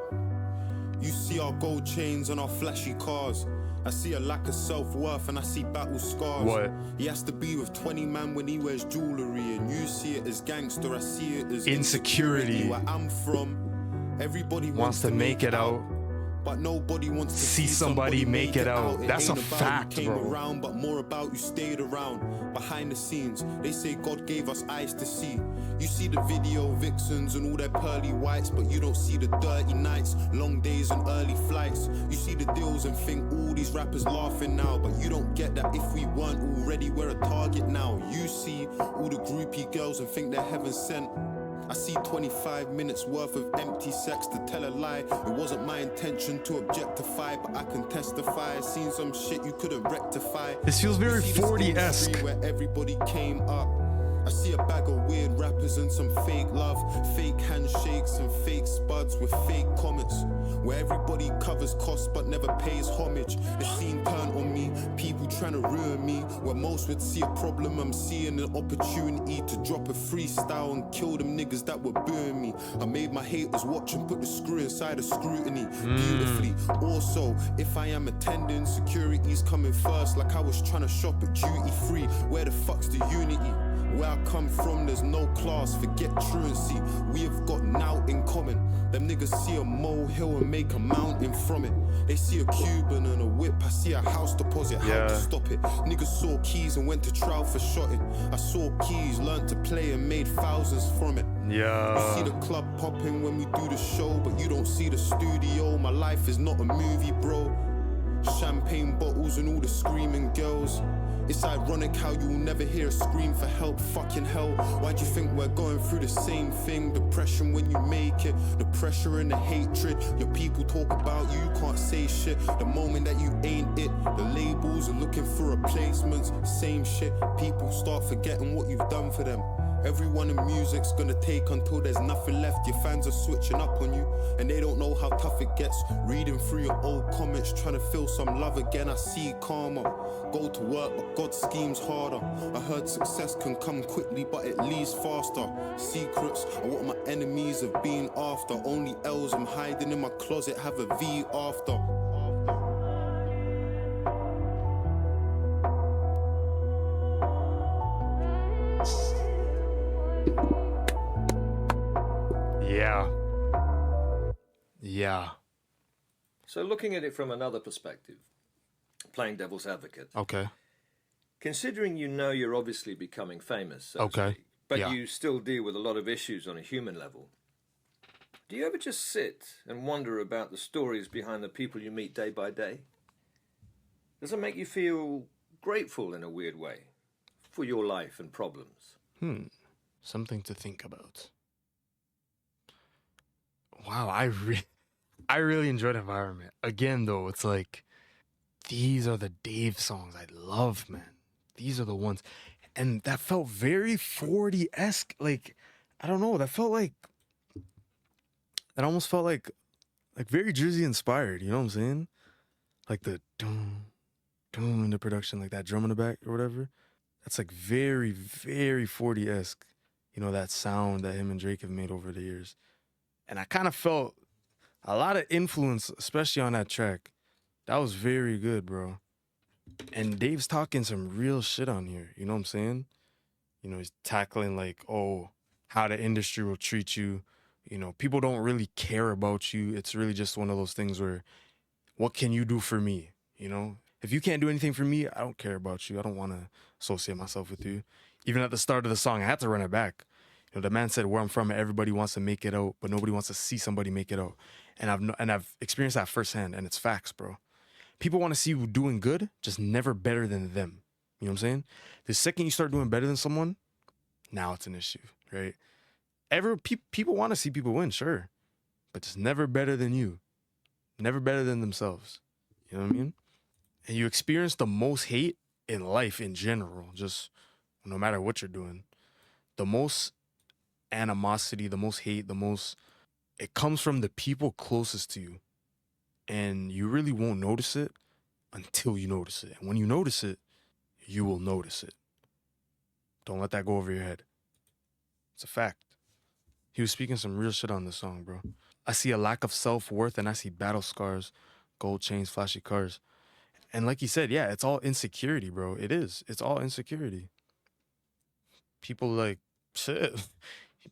you see our gold chains and our flashy cars. I see a lack of self-worth and I see battle scars. What? He has to be with 20 man when he wears jewelry, and you see it as gangster, I see it as Insecurity. Where I'm from, everybody Wants to make it out, but nobody wants to see somebody make it out. That's a ain't about fact, who came bro. around, but more about who stayed around. Behind the scenes, they say God gave us eyes to see. You see the video vixens and all their pearly whites, but you don't see the dirty nights, long days and early flights. You see the deals and think all these rappers laughing now, but you don't get that if we weren't already, we're a target now. You see all the groupie girls and think they're heaven sent. I see 25 minutes worth of empty sex to tell a lie. It wasn't my intention to objectify, but I can testify. I've seen some shit you couldn't rectify. This feels very You see the 40-esque. stage where everybody came up. I see a bag of weird rappers and some fake love, fake handshakes and fake spuds with fake comments, where everybody covers costs but never pays homage. The scene turned on me, people trying to ruin me. Where most would see a problem, I'm seeing an opportunity to drop a freestyle and kill them niggas that were booing me. I made my haters watch and put the screw inside of scrutiny beautifully. Also, if I am attending, security's coming first, like I was trying to shop at duty free. Where the fuck's the unity? Where I come from, there's no class, forget truancy. We have got now in common. Them niggas see a molehill and make a mountain from it. They see a Cuban and a whip, I see a house deposit, how to stop it. Niggas saw keys and went to trial for shotting. I saw keys, learned to play and made thousands from it. Yeah. You see the club popping when we do the show, but you don't see the studio. My life is not a movie, bro. Champagne bottles and all the screaming girls. It's ironic how you'll never hear a scream for help. Fucking hell, why'd you think we're going through the same thing? Depression when you make it, the pressure and the hatred. Your people talk about you, you can't say shit. The moment that you ain't it, the labels are looking for replacements. Same shit, people start forgetting what you've done for them. Everyone in music's gonna take until there's nothing left. Your fans are switching up on you, and they don't know how tough it gets. Reading through your old comments, trying to feel some love again. I see karma. Go to work, but God schemes harder. I heard success can come quickly, but it leaves faster. Secrets are what my enemies have been after. Only L's I'm hiding in my closet have a V after. Yeah. Yeah. So looking at it from another perspective, playing devil's advocate, Okay. considering you know you're obviously becoming famous, so to Okay. speak, but Yeah. you still deal with a lot of issues on a human level, do you ever just sit and wonder about the stories behind the people you meet day by day? Does it make you feel grateful in a weird way for your life and problems? Something to think about. Wow, I really enjoyed Environment. Again, though, it's like, these are the Dave songs I love, man. These are the ones. And that felt very 40-esque. Like, I don't know, that almost felt like like very Jersey inspired, you know what I'm saying? Like the dum, dum in the production, like that drum in the back or whatever. That's like very, very 40-esque, you know, that sound that him and Drake have made over the years. And I kind of felt a lot of influence, especially on that track. That was very good, bro. And Dave's talking some real shit on here, you know what I'm saying? You know, he's tackling like, oh, how the industry will treat you. You know, people don't really care about you. It's really just one of those things where, what can you do for me? You know, if you can't do anything for me, I don't care about you. I don't want to associate myself with you. Even at the start of the song, I had to run it back. You know, the man said, where I'm from, everybody wants to make it out, but nobody wants to see somebody make it out. And I've experienced that firsthand, and it's facts, bro. People want to see you doing good, just never better than them. You know what I'm saying? The second you start doing better than someone, now it's an issue, right? People want to see people win, sure, but just never better than you. Never better than themselves. You know what I mean? And you experience the most hate in life in general, just no matter what you're doing. The most animosity, the most hate, it comes from the people closest to you. And you really won't notice it until you notice it. And when you notice it, you will notice it. Don't let that go over your head. It's a fact. He was speaking some real shit on this song, bro. I see a lack of self-worth and I see battle scars, gold chains, flashy cars. And like he said, yeah, it's all insecurity, bro. It is. It's all insecurity. People like, shit.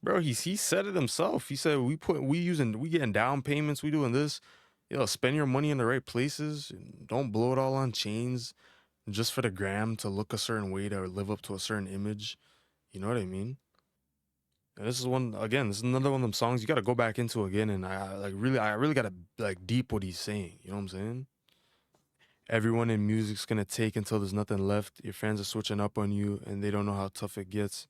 Bro, he said it himself. He said, we getting down payments, we doing this. You know, spend your money in the right places. Don't blow it all on chains just for the gram to look a certain way to live up to a certain image. You know what I mean? And this is another one of them songs you got to go back into again. And I really got to like deep what he's saying. You know what I'm saying? Everyone in music's going to take until there's nothing left. Your fans are switching up on you and they don't know how tough it gets.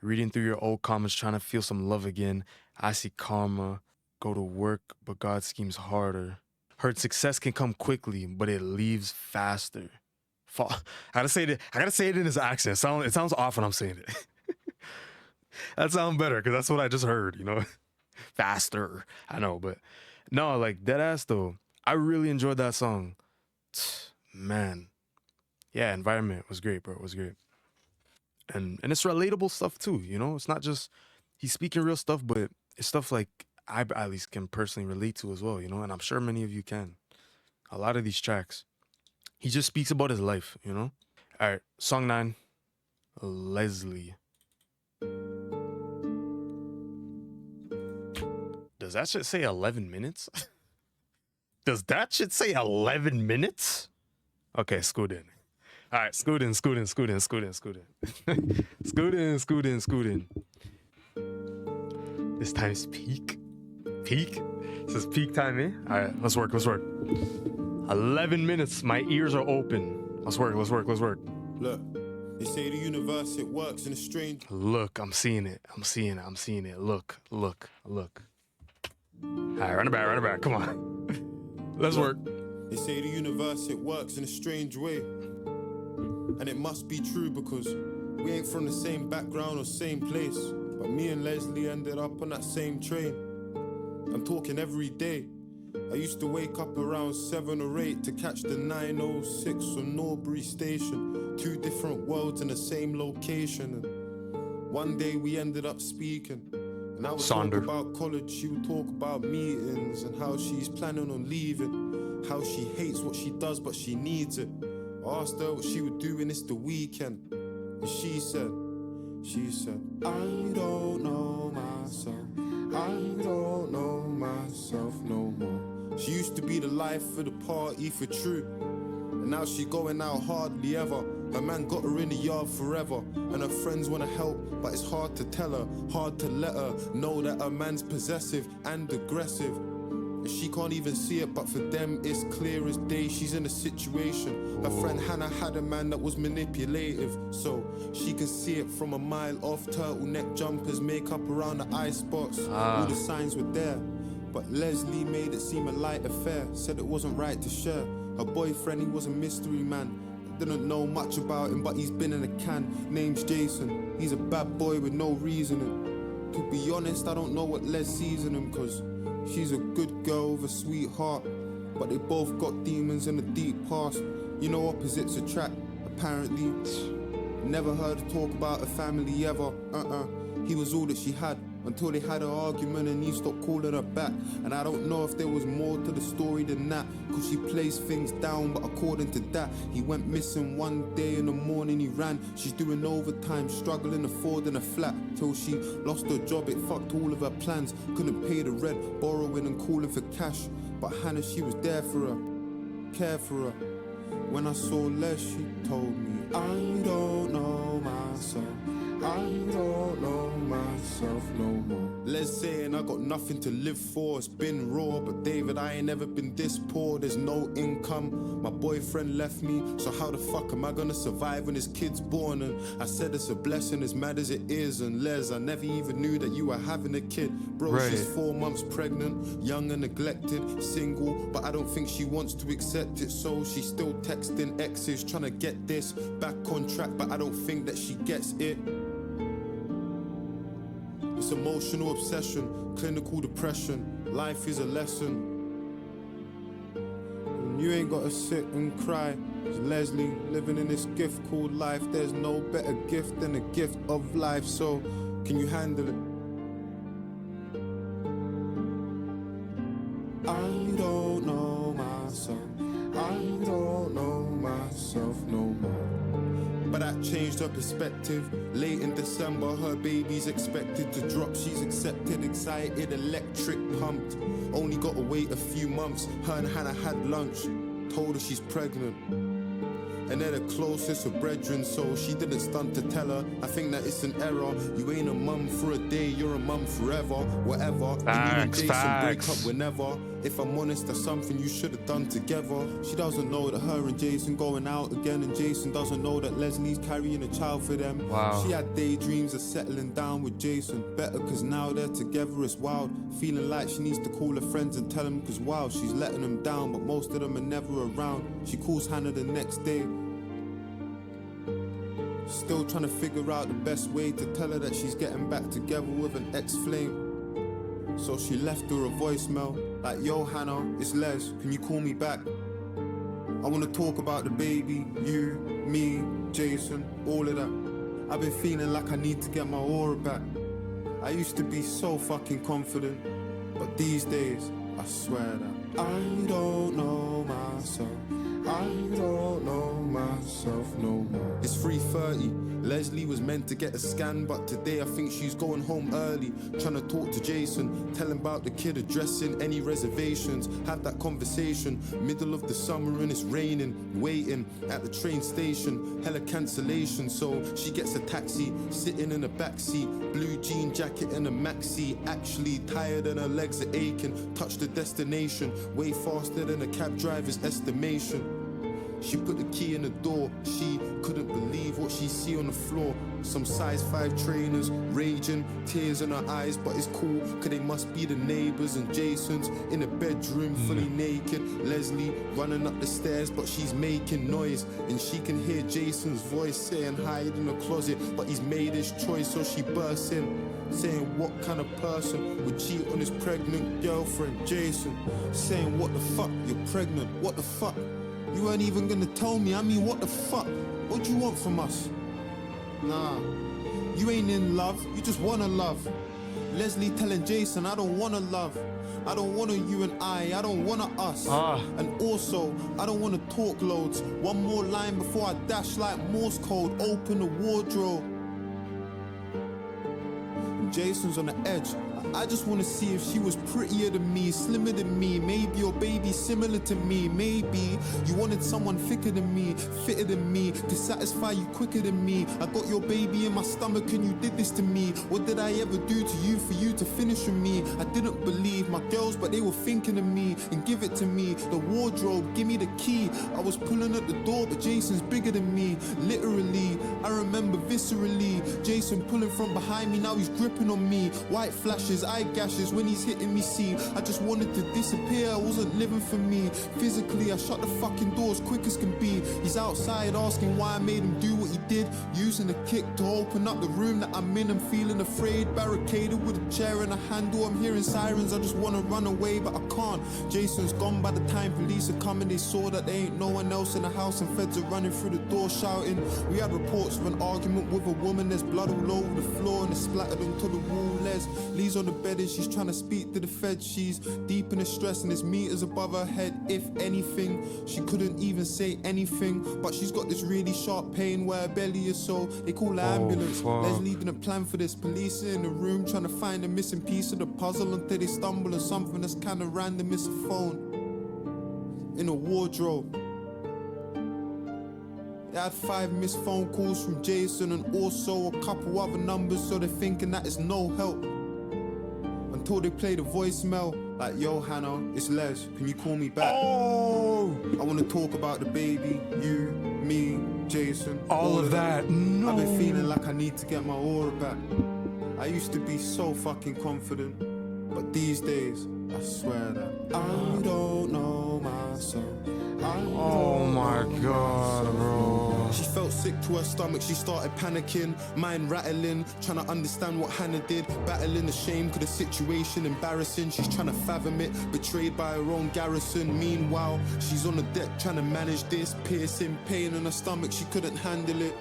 Reading through your old comments, trying to feel some love again. I see karma. Go to work, but God schemes harder. Heard success can come quickly, but it leaves faster. I gotta say it in his accent. It sounds off when I'm saying it. That sounds better because that's what I just heard, you know? Faster. I know, but no, like dead ass though. I really enjoyed that song. Man. Yeah, environment was great, bro. It was great. And it's relatable stuff too, you know? It's not just he's speaking real stuff, but it's stuff like I at least can personally relate to as well, you know, and I'm sure many of you can. A lot of these tracks, he just speaks about his life, you know? All right, song 9, Lesley. Does that shit say 11 minutes? Does that shit say 11 minutes? Okay, scoot in. All right, scoot in. Scoot in. Scoot in. This time's peak. Peak? This is peak time, eh? All right, let's work. 11 minutes, my ears are open. Let's work. Look, they say the universe, it works in a strange... Look, I'm seeing it. Look. All right, run it back. Come on. Let's work. They say the universe, it works in a strange way. And it must be true because we ain't from the same background or same place. But me and Lesley ended up on that same train. I'm talking every day. I used to wake up around 7 or 8 to catch the 906 on Norbury Station. 2 different worlds in the same location. And one day we ended up speaking. And I would talk about college, she would talk about meetings and how she's planning on leaving. How she hates what she does but she needs it. I asked her what she would do when it's the weekend. And she said, I don't know myself. I don't know myself no more. She used to be the life of the party for true. And now she going out hardly ever. Her man got her in the yard forever. And her friends wanna help, but it's hard to tell her. Hard to let her know that her man's possessive and aggressive. And she can't even see it, but for them it's clear as day. She's in a situation. Her friend Hannah had a man that was manipulative, so she can see it from a mile off. Turtleneck jumpers, makeup around the eye spots. All the signs were there, but Lesley made it seem a light affair. Said it wasn't right to share. Her boyfriend, he was a mystery man. Didn't know much about him, but he's been in a can. Name's Jason. He's a bad boy with no reasoning. To be honest, I don't know what Les sees in him, cause She's a good girl with a sweetheart, but they both got demons and a deep past. You know opposites attract, apparently. Never heard her talk about her family ever. He was all that she had until they had an argument and he stopped calling her back. And I don't know if there was more to the story than that, cause she plays things down, but according to that, he went missing one day in the morning, he ran. She's doing overtime, struggling affording a flat, till she lost her job, it fucked all of her plans. Couldn't pay the rent, borrowing and calling for cash. But Hannah, she was there for her, care for her. When I saw Les, she told me, I don't know myself, I don't know myself no more. Les saying I got nothing to live for, it's been raw. But David, I ain't never been this poor, there's no income. My boyfriend left me, so how the fuck am I gonna survive when his kid's born? And I said it's a blessing as mad as it is. And Les, I never even knew that you were having a kid. Bro, Right. She's 4 months pregnant, young and neglected, single, but I don't think she wants to accept it. So she's still texting exes, trying to get this back on track, but I don't think that she gets it. It's emotional obsession, clinical depression. Life is a lesson. And you ain't gotta sit and cry. It's Lesley living in this gift called life. There's no better gift than a gift of life. So, can you handle it? I don't know myself. I don't know myself no more. But that changed her perspective. Late in December, her baby's expected to drop. She's accepted, excited, electric, pumped. Only got to wait a few months. Her and Hannah had lunch. Told her she's pregnant. And they're the closest of brethren, so she didn't stunt to tell her. I think that it's an error. You ain't a mum for a day, you're a mum forever. Whatever. Facts, Jason facts. break up whenever. If I'm honest, that's something you should have done together. She doesn't know that her and Jason going out again, and Jason doesn't know that Leslie's carrying a child for them. Wow. She had daydreams of settling down with Jason. Better cause now they're together, it's wild. Feeling like she needs to call her friends and tell them, cause wow, she's letting them down, but most of them are never around. She calls Hannah the next day, still trying to figure out the best way to tell her that she's getting back together with an ex-flame. So she left her a voicemail like, yo Hannah, it's Les, can you call me back? I wanna talk about the baby, you, me, Jason, all of that. I've been feeling like I need to get my aura back. I used to be so fucking confident, but these days, I swear that I don't know myself. I don't know myself no more. It's 3:30. Lesley was meant to get a scan, but today I think she's going home early. Trying to talk to Jason, tell him about the kid, addressing any reservations. Have that conversation. Middle of the summer and it's raining. Waiting at the train station. Hella cancellation, so she gets a taxi. Sitting in the backseat. Blue jean jacket and a maxi. Actually tired and her legs are aching. Touch the destination. Way faster than a cab driver's estimation. She put the key in the door. She couldn't believe what she see on the floor. Some size 5 trainers, raging, tears in her eyes, but it's cool, cause they must be the neighbors. And Jason's in a bedroom, fully naked. Lesley running up the stairs, but she's making noise. And she can hear Jason's voice saying hide in the closet, but he's made his choice, so she bursts in, saying what kind of person would cheat on his pregnant girlfriend, Jason. Saying what the fuck, you're pregnant, what the fuck? You weren't even gonna tell me, I mean what the fuck? What do you want from us? Nah, you ain't in love, you just wanna love. Lesley telling Jason, I don't wanna love. I don't wanna you and I don't wanna us. And also, I don't wanna talk loads. One more line before I dash like Morse code, open the wardrobe. And Jason's on the edge. I just wanna see if she was prettier than me, slimmer than me, maybe your baby similar to me, maybe you wanted someone thicker than me, fitter than me, to satisfy you quicker than me. I got your baby in my stomach and you did this to me. What did I ever do to you for you to finish with me? I didn't believe my girls, but they were thinking of me. And give it to me, the wardrobe, give me the key. I was pulling at the door, but Jason's bigger than me, literally. I remember viscerally, Jason pulling from behind me, now he's gripping on me. White flashes lashes, eye gashes when he's hitting me. See, I just wanted to disappear. I wasn't living for me. Physically, I shut the fucking doors quick as can be. He's outside asking why I made him do what he did, using a kick to open up the room that I'm in. I'm feeling afraid, barricaded with a chair and a handle. I'm hearing sirens, I just wanna run away, but I can't. Jason's gone by the time police are coming. They saw that there ain't no one else in the house, and feds are running through the door shouting. We had reports of an argument with a woman. There's blood all over the floor and it's splattered onto the wall. Lesley's on the bed and she's trying to speak to the feds. She's deep in the stress and there's meters above her head. If anything, she couldn't even say anything, but she's got this really sharp pain where her belly is, so they call her ambulance. fuck. Lesley didn't plan for this. Police are in the room trying to find a missing piece of the puzzle until they stumble on something that's kind of random. It's a phone in a wardrobe. They had 5 missed phone calls from Jason and also a couple other numbers, so they're thinking that it's no help. Until they play the voicemail, like, yo, Hannah, it's Les, can you call me back? Oh, I want to talk about the baby, you, me, Jason. all of that. No. I've been feeling like I need to get my aura back. I used to be so fucking confident, but these days, I swear that I don't know myself. Oh my god, bro. She felt sick to her stomach, she started panicking, mind rattling, trying to understand what Hannah did, battling the shame, cause the situation embarrassing, she's trying to fathom it, betrayed by her own garrison. Meanwhile, she's on the deck trying to manage this, piercing pain in her stomach, she couldn't handle it.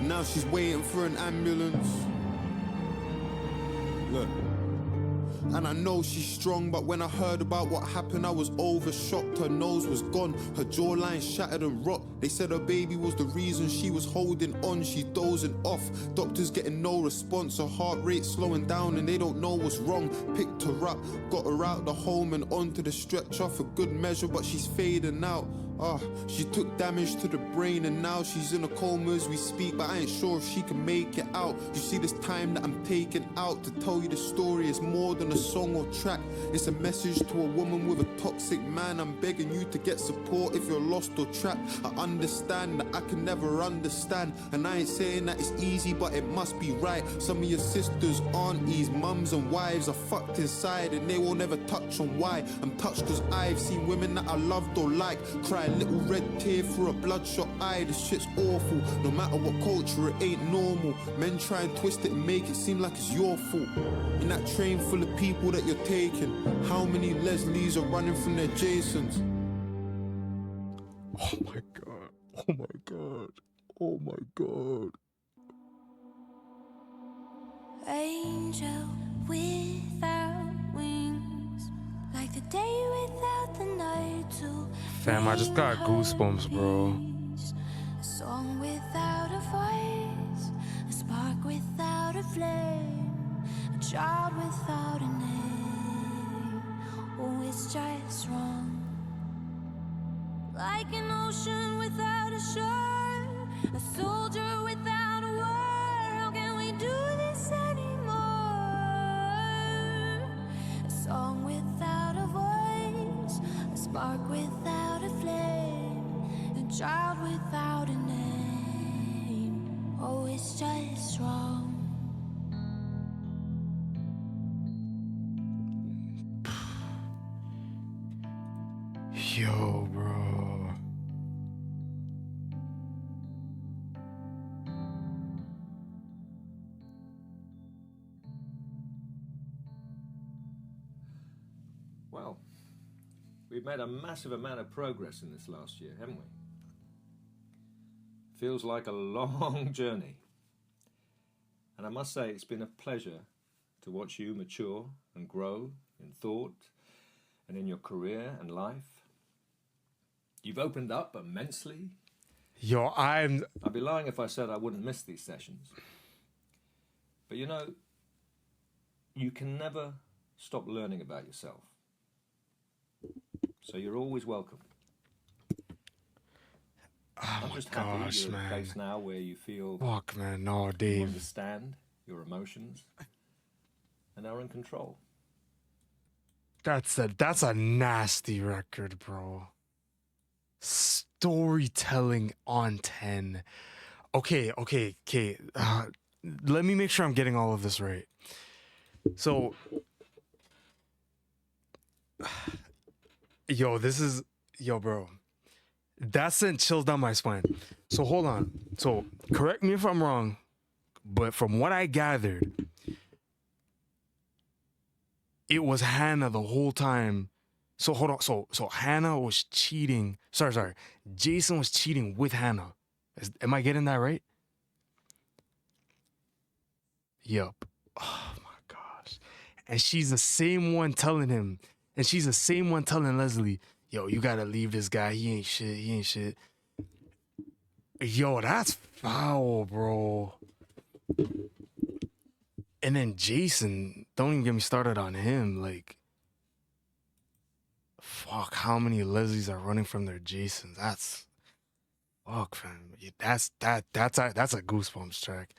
Now she's waiting for an ambulance. Look. And I know she's strong, but when I heard about what happened, I was overshocked. Her nose was gone, her jawline shattered and rocked. They said her baby was the reason she was holding on. She's dozing off, doctors getting no response. Her heart rate slowing down and they don't know what's wrong. Picked her up, got her out the home and onto the stretcher for good measure, but she's fading out. She took damage to the brain and now she's in a coma as we speak, but I ain't sure if she can make it out. You see, this time that I'm taking out to tell you the story is more than a song or track. It's a message to a woman with a toxic man. I'm begging you to get support if you're lost or trapped. I understand that I can never understand, and I ain't saying that it's easy, but it must be right. Some of your sisters, aunties, mums and wives are fucked inside and they will never touch on why. I'm touched cause I've seen women that I loved or liked cry a little red tear through a bloodshot eye. This shit's awful. No matter what culture, it ain't normal. Men try and twist it and make it seem like it's your fault. In that train full of people that you're taking, how many Leslies are running from their Jasons? Oh my god. Oh my god. Oh my god. Angel without wings, like the day without the night to Fam, I just got goosebumps, bro. a song without a voice, a spark without a flame, a child without a name. Oh, it's just wrong. Like an ocean without a shore, a soldier without a war. How can we do this anymore? A song without a voice, a spark without a flame, a child without a name. Oh, it's just wrong. Yo, bro. Well, we've made a massive amount of progress in this last year, haven't we? Feels like a long journey. And I must say, it's been a pleasure to watch you mature and grow in thought and in your career and life. You've opened up immensely. Yo, I'd be lying if I said I wouldn't miss these sessions. But you know, you can never stop learning about yourself. So you're always welcome. I'm just happy you're in a place now where you feel Fuck, man. No, you Dave. understand your emotions and are in control. That's a nasty record, bro. Storytelling on 10. Okay. Let me make sure I'm getting all of this right. So, yo, bro. That sent chills down my spine. So hold on. So correct me if I'm wrong, but from what I gathered, it was Hannah the whole time. So hold on. So Hannah was cheating. Sorry. Jason was cheating with Hannah. Am I getting that right? Yup. Oh my gosh. And she's the same one telling him. And she's the same one telling Lesley, yo, you gotta leave this guy. He ain't shit. Yo, that's foul, bro. And then Jason, don't even get me started on him. Like, fuck, how many Leslies are running from their Jasons? That's fuck, fam. That's a Goosebumps track.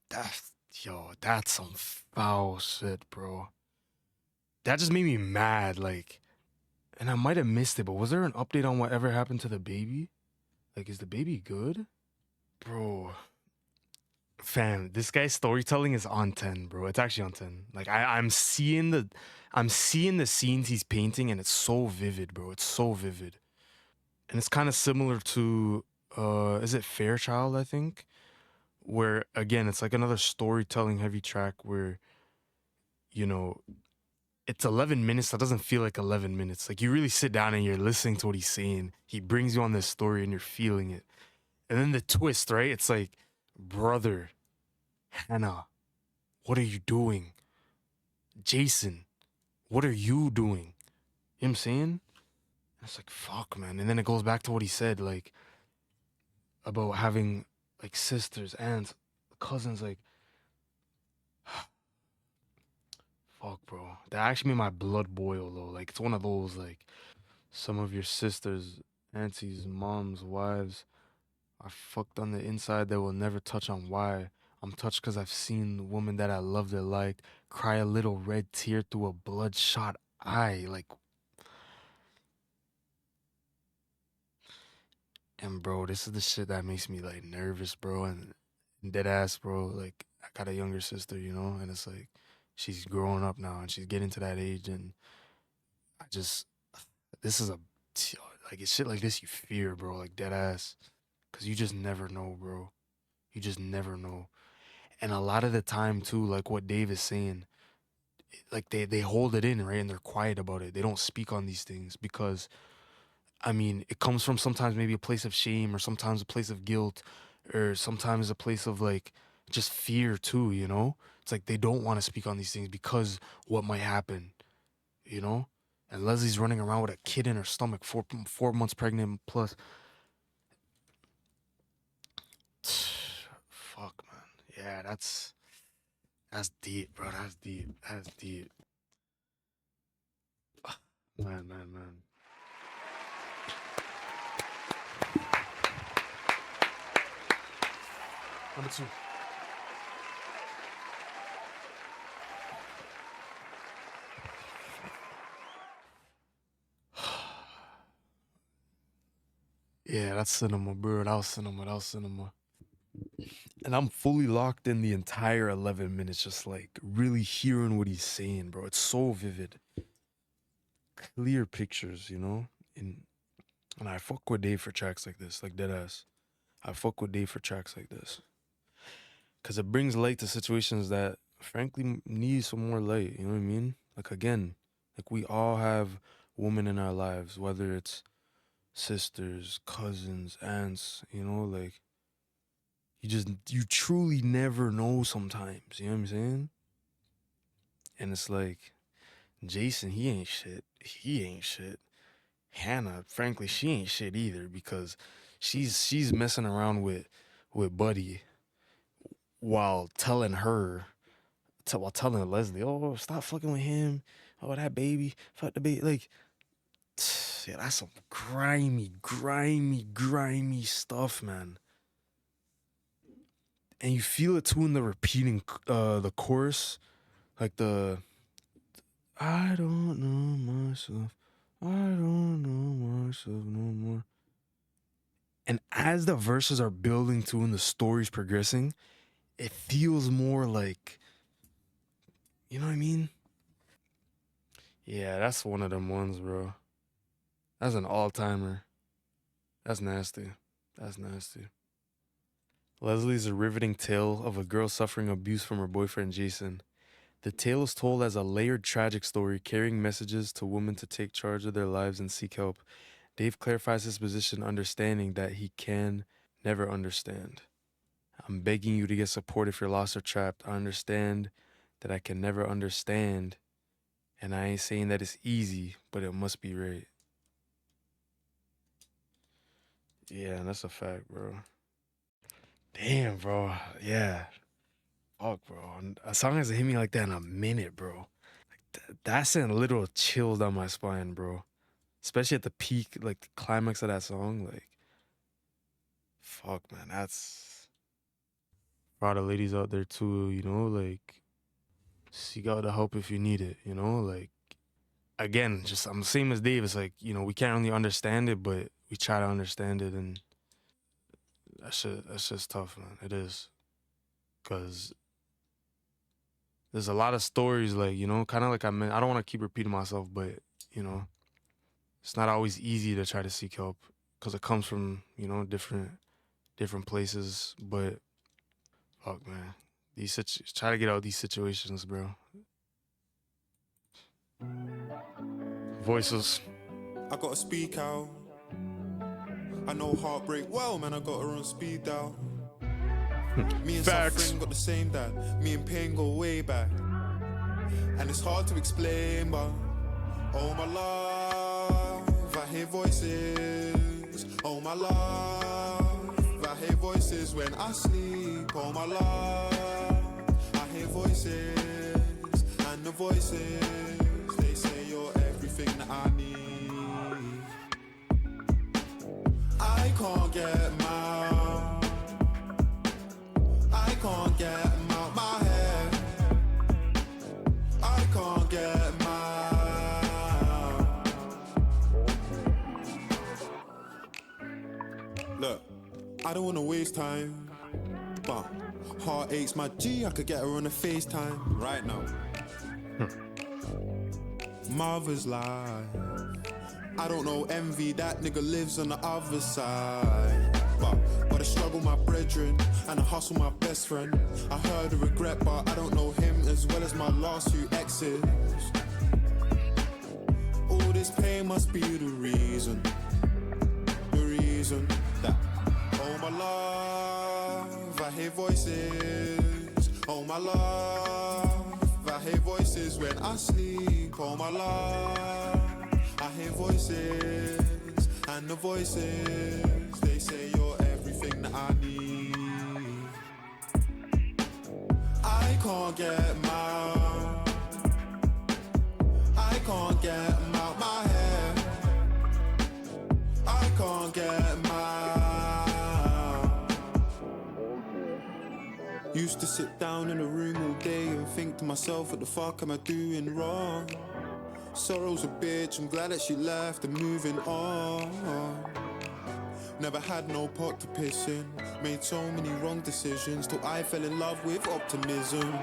That's some foul shit, bro. That just made me mad. Like, and I might have missed it, but was there an update on whatever happened to the baby? Like, is the baby good, bro? Fam, this guy's storytelling is on 10, bro. It's actually on 10. Like I'm seeing the scenes he's painting and it's so vivid, bro. It's so vivid. And it's kind of similar to is it Fairchild, I think? Where again, it's like another storytelling heavy track where you know, it's 11 minutes. That doesn't feel like 11 minutes. Like you really sit down and you're listening to what he's saying. He brings you on this story and you're feeling it. And then the twist, right? It's like, brother, Hannah, what are you doing? Jason, what are you doing? You know what I'm saying? It's like, fuck, man. And then it goes back to what he said, like, about having, like, sisters, aunts, cousins, like, fuck, bro. That actually made my blood boil, though. Like, it's one of those, like, some of your sisters, aunties, moms, wives are fucked on the inside that will never touch on why. I'm touched because I've seen the woman that I loved or liked cry a little red tear through a bloodshot eye. Like, and bro, this is the shit that makes me like nervous, bro. And dead ass, bro. Like, I got a younger sister, you know, and it's like she's growing up now and she's getting to that age. And I just, this is like, it's shit like this you fear, bro. Like, dead ass. Cause you just never know, bro. You just never know. And a lot of the time too, like what Dave is saying, like they hold it in, right? And they're quiet about it. They don't speak on these things because I mean, it comes from sometimes maybe a place of shame or sometimes a place of guilt or sometimes a place of like just fear too, you know? It's like they don't want to speak on these things because what might happen, you know? And Leslie's running around with a kid in her stomach, four months pregnant plus. Fuck, man. Yeah, that's deep, bro. That's deep. That's deep. Man. Number 2. Yeah, that's cinema, bro. That was cinema. And I'm fully locked in the entire 11 minutes, just like really hearing what he's saying, bro. It's so vivid. Clear pictures, you know? And I fuck with Dave for tracks like this, like deadass. I fuck with Dave for tracks like this. Because it brings light to situations that, frankly, need some more light, you know what I mean? Like, again, like we all have women in our lives, whether it's sisters, cousins, aunts, you know, like you truly never know sometimes, you know what I'm saying? And it's like, Jason, he ain't shit. Hannah, frankly, she ain't shit either because she's messing around with Buddy while telling Lesley, oh, stop fucking with him. Oh, that baby, fuck the baby. Like, yeah, that's some grimy stuff, man. And you feel it too in the repeating the chorus, like the I don't know myself, I don't know myself no more. And as the verses are building too and the story's progressing, it feels more like You know what I mean? Yeah, that's one of them ones, bro. That's an all-timer. That's nasty. That's nasty. Lesley's a riveting tale of a girl suffering abuse from her boyfriend, Jason. The tale is told as a layered tragic story, carrying messages to women to take charge of their lives and seek help. Dave clarifies his position, understanding that he can never understand. I'm begging you to get support if you're lost or trapped. I understand that I can never understand, and I ain't saying that it's easy, but it must be right. Yeah, that's a fact, bro. Damn, bro. Yeah. Fuck, bro. A song hasn't hit me like that in a minute, bro. That sent literal chills down my spine, bro. Especially at the peak, like the climax of that song. Like, fuck, man. That's for all the ladies out there too, you know, like, seek out the help if you need it, you know? Like, again, just I'm the same as Dave. It's like, you know, we can't really understand it, but we try to understand it, and that's just tough, man. It is. Because there's a lot of stories, like, you know, kind of like I don't want to keep repeating myself, but, you know, it's not always easy to try to seek help because it comes from, you know, different places. But fuck, man, try to get out of these situations, bro. Voices. I gotta speak out. I know heartbreak well, man. I got her on speed dial. Me and Facts. suffering got the same dad. Me and pain go way back. And it's hard to explain, but oh my love, I hear voices. Oh my love, I hear voices when I sleep. Oh my love, I hear voices. And the voices, they say you're everything that I need. I can't get them out. I can't get them out my head. I can't get them out. Look, I don't wanna waste time, but heart aches my G, I could get her on a FaceTime right now. Mother's life, I don't know envy, that nigga lives on the other side. But I struggle my brethren, and I hustle my best friend. I heard of regret, but I don't know him as well as my last few exes. All this pain must be the reason that, oh my love, I hear voices. Oh my love, I hear voices when I sleep. Oh my love, I hear voices, and the voices, they say you're everything that I need. I can't get them out. I can't get them out my head. I can't get them out. Used to sit down in a room all day and think to myself, what the fuck am I doing wrong? Sorrow's a bitch, I'm glad that she left and moving on. Never had no pot to piss in. Made so many wrong decisions till I fell in love with optimism.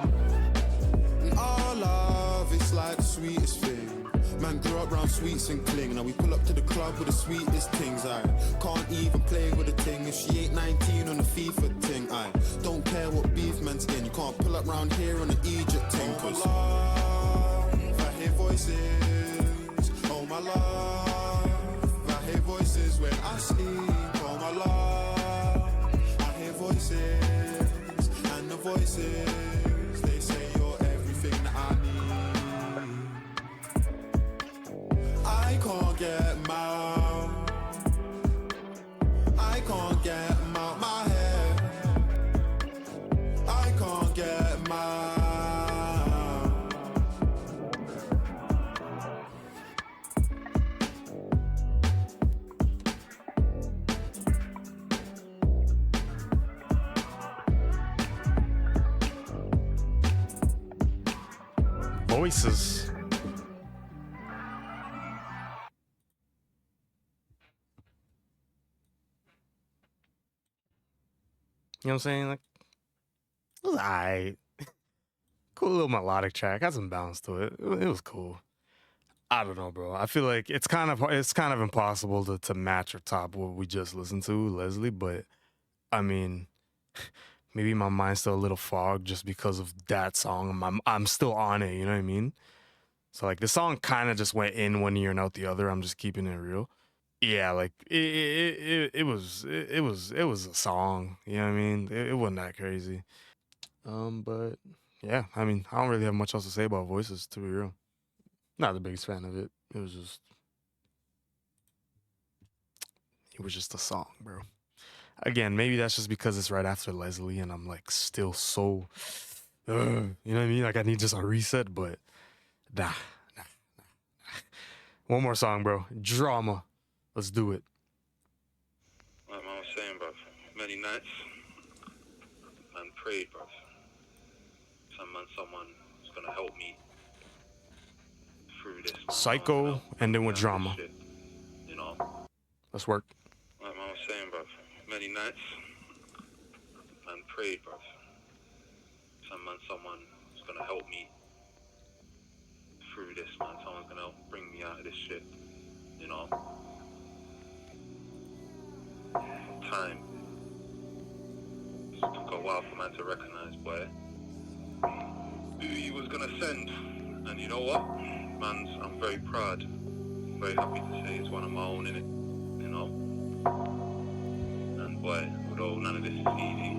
And our love, it's like the sweetest thing. Man grew up round sweets and cling. Now we pull up to the club with the sweetest things. I can't even play with a ting if she ain't 19 on the FIFA ting. I don't care what beef man's in. You can't pull up round here on the Egypt ting. Oh my love, I hear voices. Oh my love, I hear voices when I sleep. Oh my love, I hear voices. And the voices, they say you're everything that I need. I can't get them out. I can't get them out my head. I can't get them out. Voices. You know what I'm saying? Like, it was alright. Cool little melodic track. Had some bounce to it. It was cool. I don't know, bro. I feel like it's kind of impossible to match or top what we just listened to, Lesley. But I mean, maybe my mind's still a little fogged just because of that song. I'm still on it. You know what I mean? So like the song kind of just went in one ear and out the other. I'm just keeping it real. Yeah, like it was a song. You know what I mean? It wasn't that crazy. But yeah, I mean, I don't really have much else to say about Voices, to be real. Not the biggest fan of it. It was just a song, bro. Again, maybe that's just because it's right after Lesley and I'm like still so, you know what I mean? Like I need just a reset, but nah. One more song, bro. Drama. Let's do it. Like I was saying, bro, many nights, man, prayed, bro. Someone is gonna help me through this. Psycho, and then with drama. Shit, you know. Let's work. Like I was saying, bro, many nights, man, prayed, bro. Someone is gonna help me through this, man. Someone's gonna bring me out of this shit, you know. Time. It took a while for man to recognize, boy, who he was gonna send. And you know what, man, I'm very proud, very happy to say it's one of my own, innit, you know. And boy, although none of this is easy,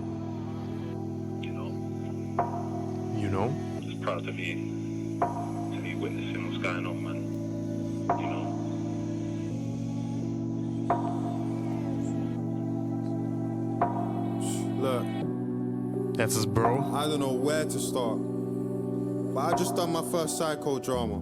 you know, just proud to be witnessing what's going on, man, you know. Look, That's his bro. I don't know where to start, but I just done my first psychodrama,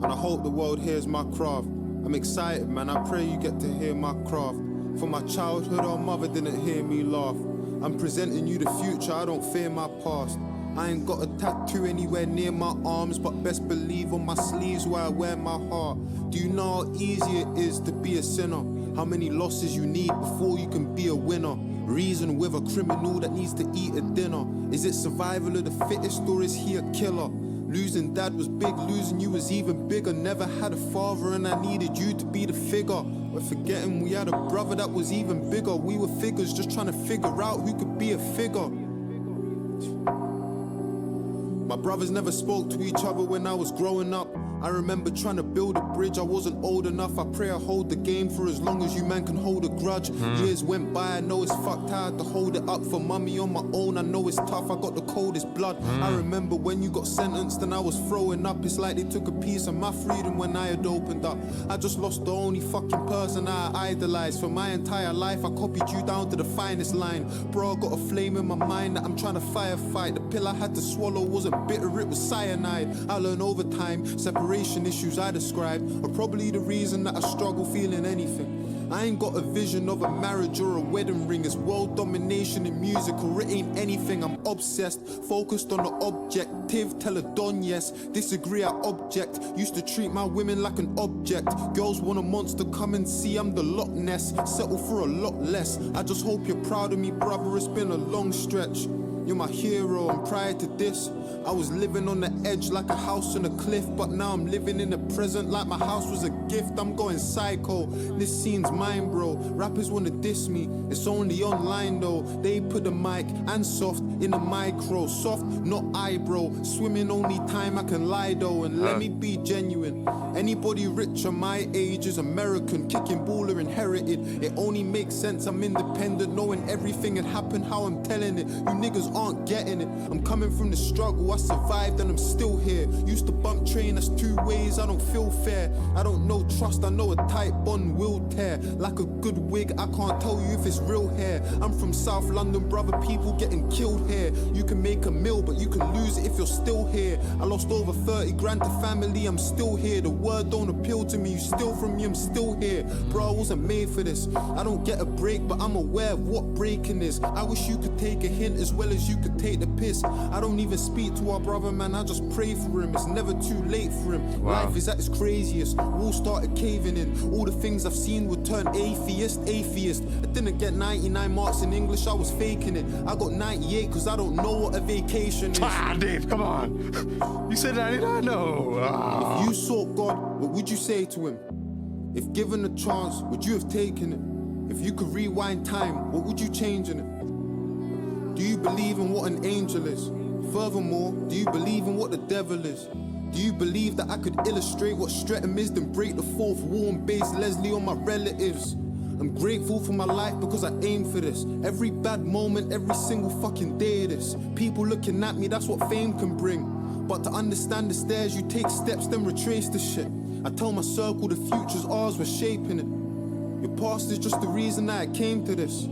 and I hope the world hears my craft. I'm excited, man, I pray you get to hear my craft. From my childhood, our mother didn't hear me laugh. I'm presenting you the future, I don't fear my past. I ain't got a tattoo anywhere near my arms, but best believe on my sleeves where I wear my heart. Do you know how easy it is to be a sinner? How many losses you need before you can be a winner? Reason with a criminal that needs to eat a dinner. Is it survival of the fittest or is he a killer? Losing dad was big, losing you was even bigger. Never had a father and I needed you to be the figure. We're forgetting we had a brother that was even bigger. We were figures just trying to figure out who could be a figure. My brothers never spoke to each other when I was growing up. I remember trying to build a bridge, I wasn't old enough. I pray I hold the game for as long as you man can hold a grudge. Years went by, I know it's fucked, I had to hold it up for mummy on my own. I know it's tough, I got the coldest blood. I remember when you got sentenced and I was throwing up. It's like they took a piece of my freedom when I had opened up. I just lost the only fucking person I idolized. For my entire life I copied you down to the finest line. Bro, I got a flame in my mind that I'm trying to firefight. The pill I had to swallow wasn't bitter, it was cyanide. I learned over time, separation issues I described are probably the reason that I struggle feeling anything. I ain't got a vision of a marriage or a wedding ring. It's world domination in music or it ain't anything. I'm obsessed, focused on the objective. Tell a don yes, disagree I object. Used to treat my women like an object. Girls want a monster, come and see I'm the Loch Ness. Settle for a lot less. I just hope you're proud of me, brother, it's been a long stretch. You're my hero, and prior to this I was living on the edge like a house on a cliff. But now I'm living in the present like my house was a gift. I'm going psycho, this scene's mine, bro. Rappers wanna diss me, it's only online though. They put the mic and soft in the micro. Soft, not eyebrow. Swimming only time I can lie though. And let me be genuine, anybody rich on my age is American. Kicking ball or inherited. It only makes sense I'm independent, knowing everything had happened how I'm telling it. You niggas aren't getting it. I'm coming from the struggle, I survived and I'm still here. Used to bump train, that's two ways, I don't feel fair. I don't know trust, I know a tight bond will tear. Like a good wig, I can't tell you if it's real hair. I'm from South London, brother, people getting killed here. You can make a meal, but you can lose it if you're still here. I lost over 30 grand to family, I'm still here. The word don't appeal to me, you steal from me, I'm still here. Bro, I wasn't made for this. I don't get a break, but I'm aware of what breaking is. I wish you could take a hint as well as you could take the piss. I don't even speak to our brother, man, I just pray for him. It's never too late for him. Wow. Life is at its craziest. Walls started caving in. All the things I've seen would turn atheist. I didn't get 99 marks in English, I was faking it. I got 98 cause I don't know what a vacation is. Ah, Dave, come on. You said 99? No. Ah. If you sought God, what would you say to him? If given a chance, would you have taken it? If you could rewind time, what would you change in it? Do you believe in what an angel is? Furthermore, do you believe in what the devil is? Do you believe that I could illustrate what STREATHAM is, then break the fourth wall and base Lesley on my relatives? I'm grateful for my life because I aimed for this. Every bad moment, every single fucking day of this. People looking at me, that's what fame can bring. But to understand the stairs, you take steps, then retrace the shit. I tell my circle the future's ours, we're shaping it. Your past is just the reason that I came to this.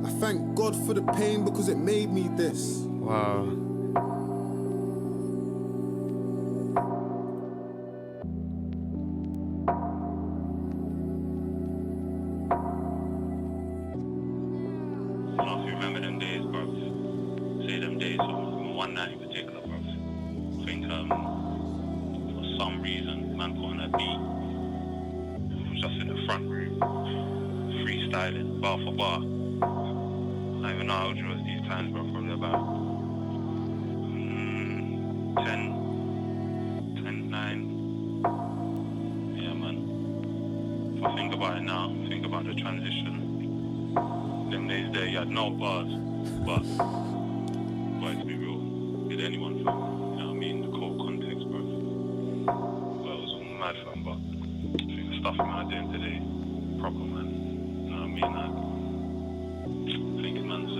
I thank God for the pain because it made me this. Wow. I don't know if you remember them days, bro. Say them days, so one night in particular, bro. I think for some reason, man put on a beat. I was just in the front room, freestyling, bar for bar. I don't even know how old you was these times, bro. Probably about 10, 9. Yeah, man. If I think about it now, think about the transition. Them days there, you had no bars, but to be real, did anyone feel, you know what I mean, the core context, bro. Well, it was all mad fun, but I think the stuff man are doing today, proper, man. You know what I mean? I think man's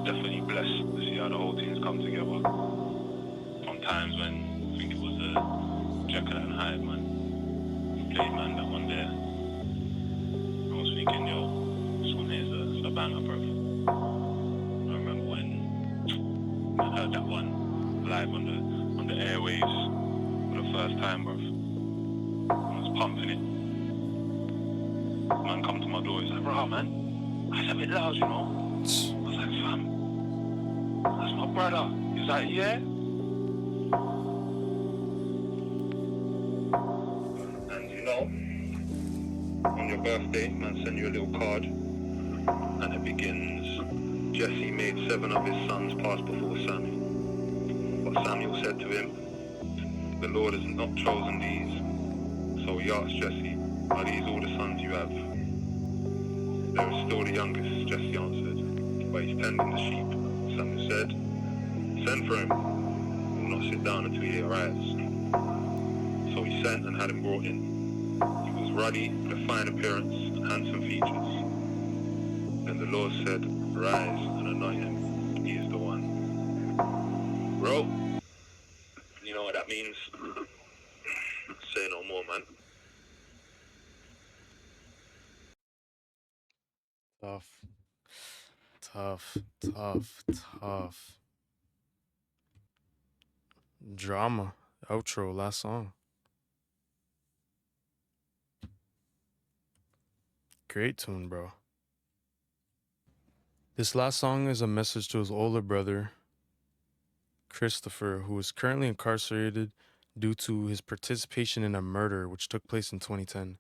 definitely blessed to see how the whole team's come together. From times when I think it was Jekyll and Hyde, man. Played man that one there. I was thinking, yo, this one is a banger, bro. I remember when I heard that one live on the airwaves for the first time, bro. I was pumping it. Man come to my door, he's like, bro, man, that's a bit loud, you know. I was like, fam, that's my brother. He's like, yeah. And you know, on your birthday, man send you a little card, and it begins, Jesse made 7 of his sons pass before Samuel. But Samuel said to him, the Lord has not chosen these. So he asked Jesse, are these all the sons you have? There is still the youngest, Jesse answered, but he's tending the sheep. Samuel said, send for him, he will not sit down until he arrives. So he sent and had him brought in. He was ruddy, with a fine appearance and handsome features. Then the Lord said, rise and anoint him, he is the one. Bro, you know what that means? Say no more, man. Tough. Drama. Outro, last song. Great tune, bro. This last song is a message to his older brother, Christopher, who is currently incarcerated due to his participation in a murder which took place in 2010.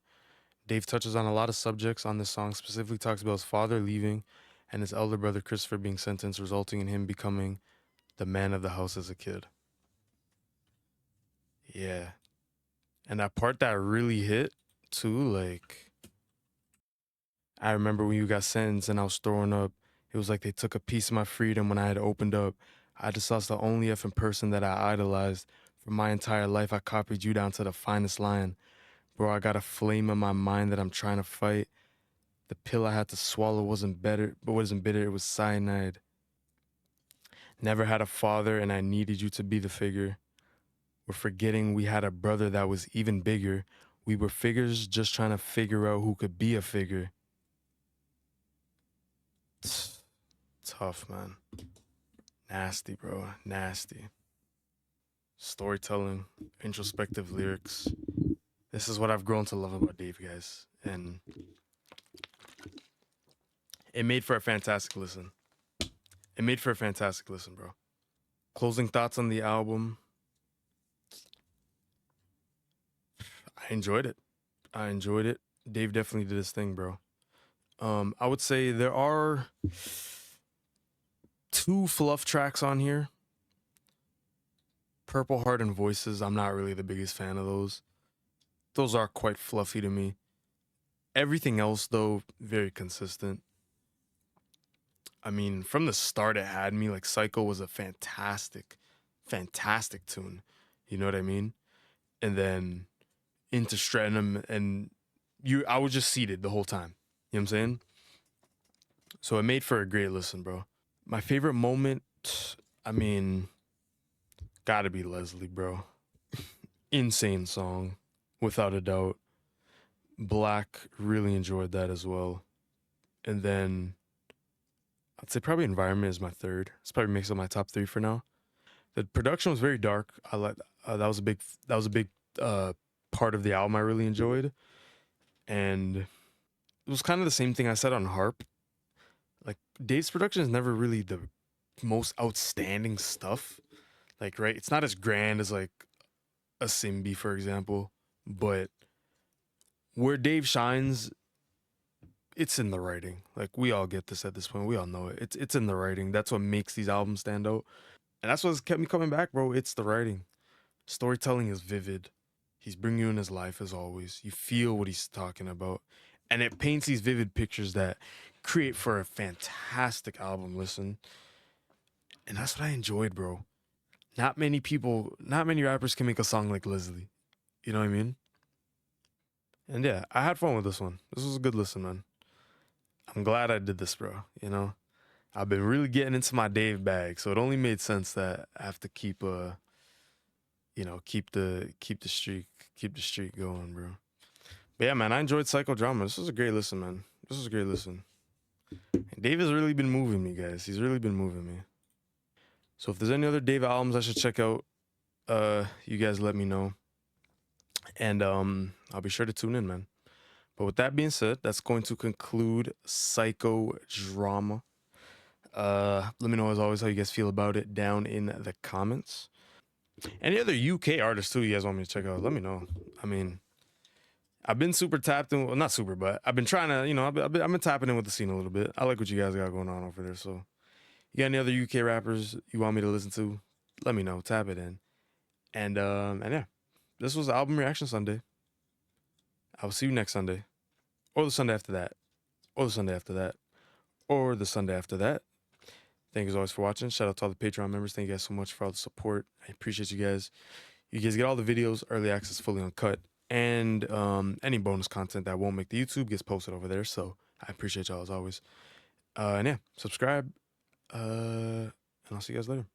Dave touches on a lot of subjects on this song, specifically talks about his father leaving and his elder brother Christopher being sentenced, resulting in him becoming the man of the house as a kid. Yeah. And that part that really hit, too, like, I remember when you got sentenced and I was throwing up, it was like they took a piece of my freedom when I had opened up. I just lost the only effing person that I idolized. For my entire life, I copied you down to the finest line. Bro, I got a flame in my mind that I'm trying to fight. The pill I had to swallow wasn't bitter, it was cyanide. Never had a father and I needed you to be the figure. We're forgetting we had a brother that was even bigger. We were figures just trying to figure out who could be a figure. Tough, man. Nasty, bro. Nasty. Storytelling, introspective lyrics. This is what I've grown to love about Dave, guys. And It made for a fantastic listen. It made for a fantastic listen, bro. Closing thoughts on the album. I enjoyed it. I enjoyed it. Dave definitely did his thing, bro. I would say there are 2 fluff tracks on here. Purple Heart and Voices. I'm not really the biggest fan of those. Those are quite fluffy to me. Everything else, though, very consistent. I mean, from the start, it had me. Like, Psycho was a fantastic, fantastic tune. You know what I mean? And then into STREATHAM, and I was just seated the whole time. You know what I'm saying? So it made for a great listen, bro. My favorite moment, I mean, gotta be Lesley, bro. Insane song, without a doubt. Black, really enjoyed that as well. And then I'd say probably Environment is my third. This probably makes up my top 3 for now. The production was very dark. I like that was a big part of the album I really enjoyed. And it was kind of the same thing I said on Harp. Like, Dave's production is never really the most outstanding stuff. Like, right? It's not as grand as like a Simbi, for example. But where Dave shines, it's in the writing. Like, we all get this at this point. We all know it. It's in the writing. That's what makes these albums stand out. And that's what's kept me coming back, bro. It's the writing. Storytelling is vivid. He's bringing you in his life as always. You feel what he's talking about. And it paints these vivid pictures that create for a fantastic album listen. And that's what I enjoyed, bro. Not many rappers can make a song like Lesley. You know what I mean? And yeah, I had fun with this one. This was a good listen, man. I'm glad I did this, bro. You know, I've been really getting into my Dave bag, so it only made sense that I have to keep the streak going, bro. But yeah, man, I enjoyed Psychodrama. This was a great listen, man. This was a great listen. And Dave has really been moving me, guys. He's really been moving me. So if there's any other Dave albums I should check out, you guys let me know. And I'll be sure to tune in, man. But with that being said, that's going to conclude Psychodrama. Let me know, as always, how you guys feel about it down in the comments. Any other UK artists, too, you guys want me to check out, let me know. I mean, I've been super tapped in. Well, not super, but I've been trying to, I've been tapping in with the scene a little bit. I like what you guys got going on over there. So, you got any other UK rappers you want me to listen to? Let me know. Tap it in. And yeah, this was Album Reaction Sunday. I will see you next Sunday, or the Sunday after that, or the Sunday after that, or the Sunday after that. Thank you as always for watching. Shout out to all the Patreon members. Thank you guys so much for all the support. I appreciate you guys. You guys get all the videos, early access, fully uncut, and any bonus content that won't make the YouTube gets posted over there. So I appreciate y'all as always. And yeah, subscribe. And I'll see you guys later.